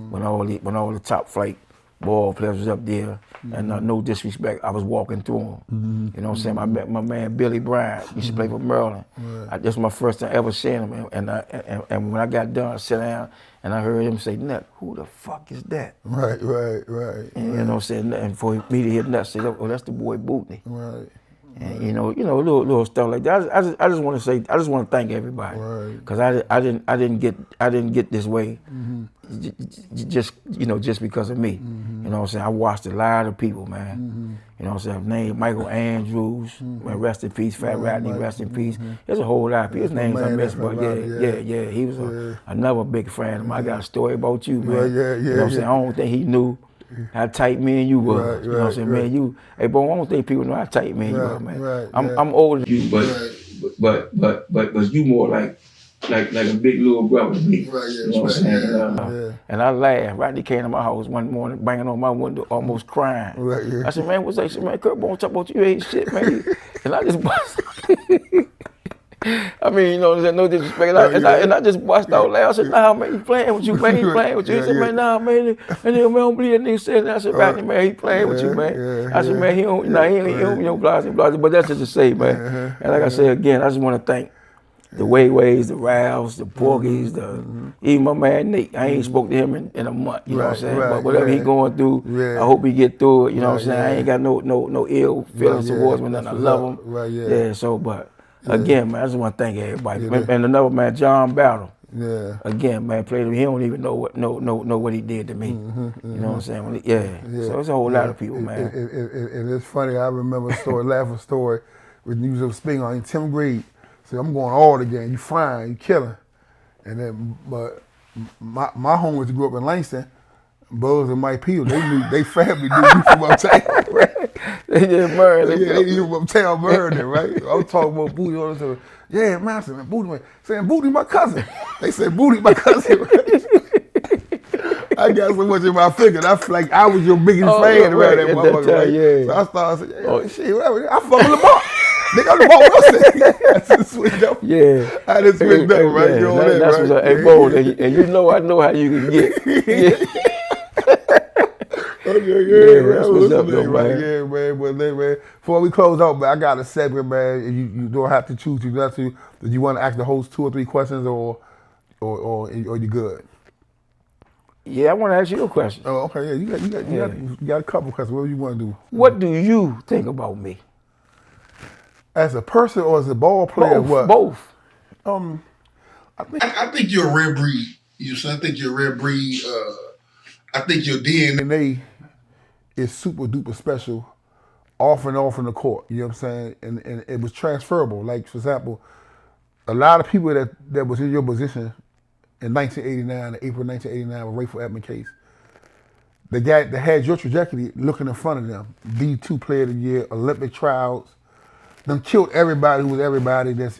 [SPEAKER 2] when all the top flight ball players was up there. And no disrespect, I was walking through them. You know what I'm saying? I met my man Billy Bryant. He used to play for Maryland. This was my first time ever seeing him. And when I got done, I sat down and I heard him say, "Nut, who the fuck is that?"
[SPEAKER 1] Right.
[SPEAKER 2] And, you know what I'm saying? And for me to hear Nut say, "Oh, that's the boy Bootney."
[SPEAKER 1] Right.
[SPEAKER 2] And you know, little stuff like that. I just want to say, I just want to thank everybody because I didn't get this way, just because of me. You know what I'm saying? I watched a lot of people, man. You know what I'm saying? Named Michael Andrews, man, rest in peace. Fat Rodney, rest in peace. There's a whole lot of people. His names I missed, but yeah. He was another big fan of mine. I got a story about you, man. You know what I'm saying? I don't think he knew how tight me and you was. You know what I'm saying? Man, hey, bro, I don't think people know how tight me and you are, man. I'm older than you, but you more like a big little brother to me. You know what I'm saying? And I laughed. Rodney came to my house one morning, banging on my window, almost crying. I said, "Man, what's that?" He said, "Man, Curtbone talk about you ain't shit, man." And I just I mean, you know, there's no disrespect. And I just bust out loud. I said, "Nah, man, he playing with you, man. He playing with you." He said, "Man, nah, man." And then, man, don't believe that nigga said that. I said, "Rodney, man, he playing with you, man." I said, "Man, he don't, blah, blah, blah." But that's just to say, man. And like I said again, I just want to thank the Wayways, the Ralphs, the Porgies, even my man Nate. I ain't spoke to him in a month, you know what I'm saying? But whatever he going through, I hope he get through it, you know what I'm saying? I ain't got no ill feelings towards him, nothing. I love him. So, but again, man, I just want to thank everybody. And another man, John Battle. Again, man, played him. He don't even know what he did to me. You know what I'm saying? So it's a whole lot of people, man.
[SPEAKER 1] And it's funny. I remember a story, laughing story, when you was a spingarn in 10th grade. So I'm going all again. You fine, you killing. And then, but my homies grew up in Langston. Buzz and Mike Peel, they family knew me from uptown. Right?
[SPEAKER 2] They just married.
[SPEAKER 1] They knew from uptown married, right? I was talking about Booty all the time. Yeah, man, I said, man, Booty, man. Saying Booty my cousin. They said Booty my cousin. I got so much in my figure. I feel like I was your biggest fan around that motherfucker. Right? So I started saying, shit, whatever. I fuck with Lamar. Nigga, Lamar Wilson. I just switched up. I just switched up, right? You know
[SPEAKER 2] that's
[SPEAKER 1] right?
[SPEAKER 2] What's hey, bro, and you know I know how you can get.
[SPEAKER 1] That's what's up, though, man. Yeah, man. But then, man, before we close out, man, I got a segment, man. You don't have to choose. You have to. Do you want to ask the host 2 or 3 questions, or you good?
[SPEAKER 2] Yeah, I want to ask you a question.
[SPEAKER 1] Oh, okay. Yeah, you got a couple questions. What do you want to do?
[SPEAKER 2] What do you think about me?
[SPEAKER 1] As a person or as a ball player?
[SPEAKER 2] Both.
[SPEAKER 1] I think you're a rare breed. I think you're a rare breed. I think your DNA is super duper special, off and on the court. You know what I'm saying? And it was transferable. Like, for example, a lot of people that was in your position in 1989, April 1989, with Rayful Edmond case, they had your trajectory looking in front of them. D2 Player of the Year, Olympic trials. Them killed everybody who was everybody that's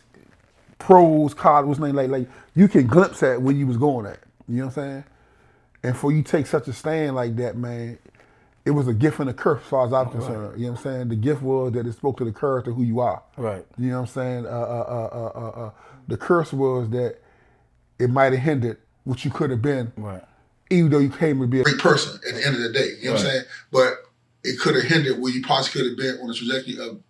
[SPEAKER 1] pros, college, what's name, like you can glimpse at where you was going at. You know what I'm saying? And for you to take such a stand like that, man, it was a gift and a curse as far as I'm concerned. You know what I'm saying? The gift was that it spoke to the character who you are.
[SPEAKER 2] Right.
[SPEAKER 1] You know what I'm saying? The curse was that it might have hindered what you could have been.
[SPEAKER 2] Right.
[SPEAKER 1] Even though you came to be a great person at the end of the day. You know what I'm saying? But it could have hindered where you possibly could have been on the trajectory of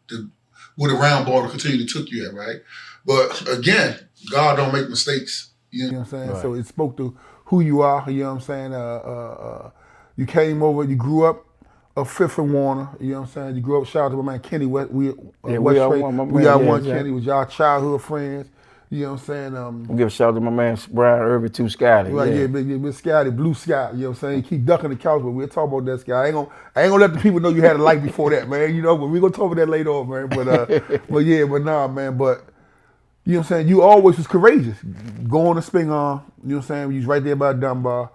[SPEAKER 1] where the round ball to continue to took you at, right? But again, God don't make mistakes. You know what I'm saying? Right. So it spoke to who you are. You know what I'm saying? You came over, you grew up a Fifth and Warner. You know what I'm saying? You grew up. Shout out to my man Kenny. We are one. Kenny was y'all childhood friends. You know what I'm saying?
[SPEAKER 2] I'll give a shout out to my man Brian Irvin, too, Scotty.
[SPEAKER 1] Right, big Scotty, Blue Sky. You know what I'm saying? Keep ducking the couch, but we'll talk about that, Sky. I ain't gonna let the people know you had a life before that, man. You know, but we're gonna talk about that later on, man. But but nah, man. But You know what I'm saying? You always was courageous. Going to spingarn, you know what I'm saying? You was right there by Dunbar.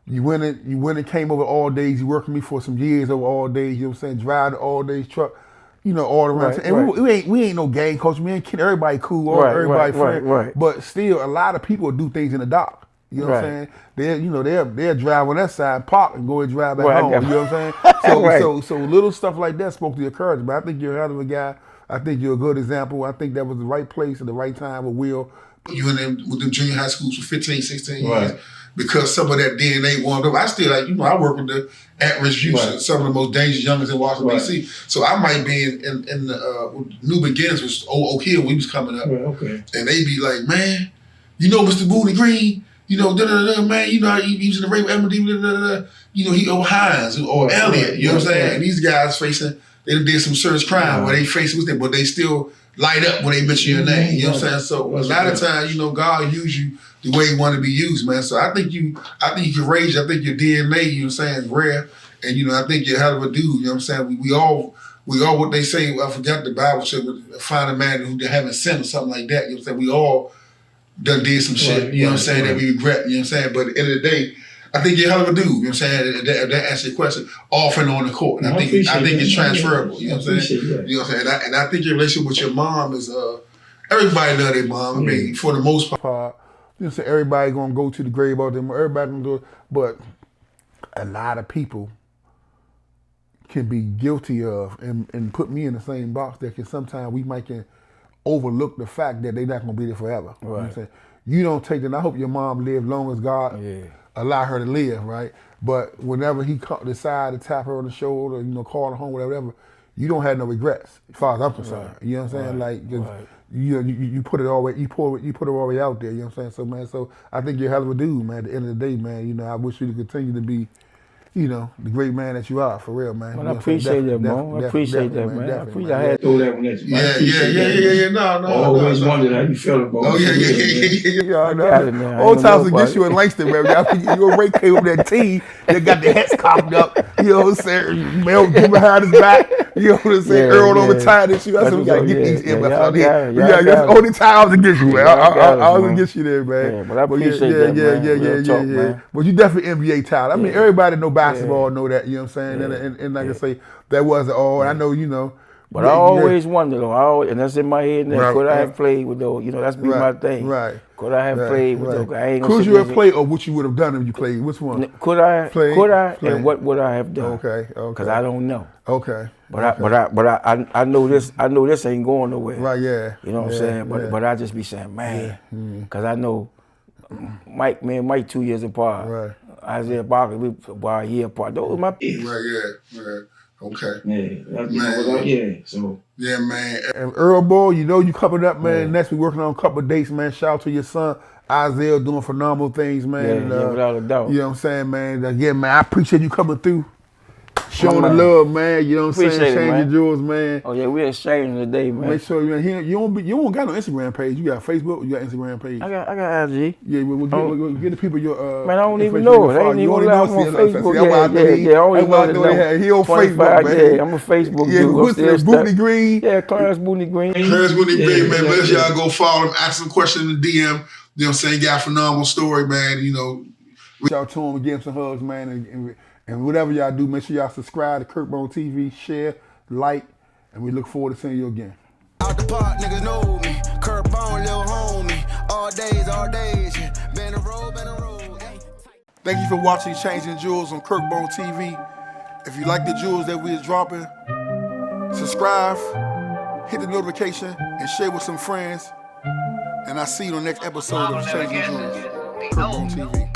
[SPEAKER 1] You went and came over all days. You worked with me for some years over all days, you know what I'm saying? Drive the all days truck, you know, all around.
[SPEAKER 2] Right,
[SPEAKER 1] and
[SPEAKER 2] right.
[SPEAKER 1] we ain't no gang culture. We ain't kidding. Everybody cool, everybody friend.
[SPEAKER 2] Right.
[SPEAKER 1] But still, a lot of people do things in the dark. You know what I'm saying? They'll drive on that side, park, and go and drive back home. You know what I'm saying? So little stuff like that spoke to your courage. But I think you're a hell of a guy. I think you're a good example. I think that was the right place at the right time with Will. You in them with them junior high schools for 15, 16 years. Because some of that DNA warmed up. I still I work with the at-risk youth, some of the most dangerous youngers in Washington, D.C. So I might be in the New Beginnings was Oak Hill when we was coming up. And they be like, man, you know Mr. Bootney Green, you know, man, you know how he was in the Rayful, Edmond, you know, he Hines or Elliott, you know what I'm saying? And these guys they did some serious crime where they facing with them, but they still light up when they mention your name, you know what I'm saying? So a lot of times, you know, God use you the way you want to be used, man. So I think you courageous. I think your DNA, you know what I'm saying, is rare. And, you know, I think you're a hell of a dude, you know what I'm saying? We all what they say, I forgot the Bible said, find a man who haven't sinned or something like that, you know what I'm saying? We all done did some shit, you know what I'm saying, that we regret, you know what I'm saying? But at the end of the day, I think you're a hell of a dude, you know what I'm saying? That answers your question, off and on the court. And I think it's transferable, you know what I'm saying? You know what I'm saying? And I think your relationship with your mom is, everybody love their mom. I mean, for the most part, you know, everybody gonna go to the grave about them. Everybody gonna do it, but a lot of people can be guilty of and put me in the same box that can sometimes we might can overlook the fact that they're not gonna be there forever. You know what I'm saying? You don't take that. I hope your mom live long as God allow her to live, right? But whenever he decide to tap her on the shoulder, you know, call her home, whatever, you don't have no regrets, as far as I'm concerned. You know what I'm saying? Like, you put it all way, you put it all the way out there. You know what I'm saying? So man, so I think you're a hell of a dude, man. At the end of the day, man, you know, I wish you to continue to be, you know, the great man that you are, for real, man.
[SPEAKER 2] Well, I appreciate that, man. I appreciate that, man. I appreciate I had to throw that one at you.
[SPEAKER 1] Yeah. No.
[SPEAKER 2] I always wondered how you felt about it.
[SPEAKER 1] Oh, yeah. Old times to get you in Langston, man. Your Ray came with that team that got the hats cocked up. You know what I'm saying? Mel behind his back. You know what I'm saying? Earl overtired and shit. I said, we got to get these MFs out here. That's the only time I was against you, man. I was against you there, man.
[SPEAKER 2] Yeah, but I appreciate that, man.
[SPEAKER 1] Yeah. But you definitely NBA talent. I mean, everybody know basketball, know that, you know what I'm saying? And like I say, that wasn't all. I know, you know.
[SPEAKER 2] But I always wonder, though, and that's in my head now, could I have played with those? You know, that's been my thing. Could I have played with those? I ain't
[SPEAKER 1] could you have played, or what you would have done if you played? Which one?
[SPEAKER 2] Could I? And what would I have done?
[SPEAKER 1] Okay.
[SPEAKER 2] Because I don't know.
[SPEAKER 1] Okay.
[SPEAKER 2] But I know this. I know this ain't going nowhere.
[SPEAKER 1] Right. Yeah.
[SPEAKER 2] You know what I'm saying? But I just be saying, man, because I know Mike 2 years apart.
[SPEAKER 1] Right.
[SPEAKER 2] Isaiah Barkley, we about a year apart. Those were my peers.
[SPEAKER 1] Right. Okay.
[SPEAKER 2] So.
[SPEAKER 1] Yeah, man. And Earl Boy, you know you coming up, man. Next we working on a couple of dates, man. Shout out to your son, Isaiah, doing phenomenal things, man.
[SPEAKER 2] Yeah, without a doubt.
[SPEAKER 1] You know what I'm saying, man. Again, man, I appreciate you coming through. Showing the love, man. You know what I'm saying? Changing jewels, man.
[SPEAKER 2] Oh yeah, we exchanging today, man.
[SPEAKER 1] Make sure you don't got no Instagram page. You got Facebook, you got Instagram page.
[SPEAKER 2] I got IG.
[SPEAKER 1] Yeah, we'll get the people your
[SPEAKER 2] man, I don't even know. They ain't even allowed on Facebook.
[SPEAKER 1] He on Facebook, man.
[SPEAKER 2] Yeah, I'm a Facebook dude.
[SPEAKER 1] What's that? Bootney Green?
[SPEAKER 2] Yeah, Clarence Bootney Green.
[SPEAKER 1] Clarence Bootney Green, man. Make sure y'all go follow him, ask him questions in the DM. You know what I'm saying? Got a phenomenal story, man. You know, reach out to him and give him some hugs, man. And whatever y'all do, make sure y'all subscribe to Curtbone TV, share, like, and we look forward to seeing you again. Out the park, niggas know me. Curtbone, little homie. All days. Been a road. Thank you for watching Changing Jewels on Curtbone TV. If you like the jewels that we is dropping, subscribe, hit the notification, and share with some friends. And I'll see you on the next episode of Changing Jewels, Curtbone TV.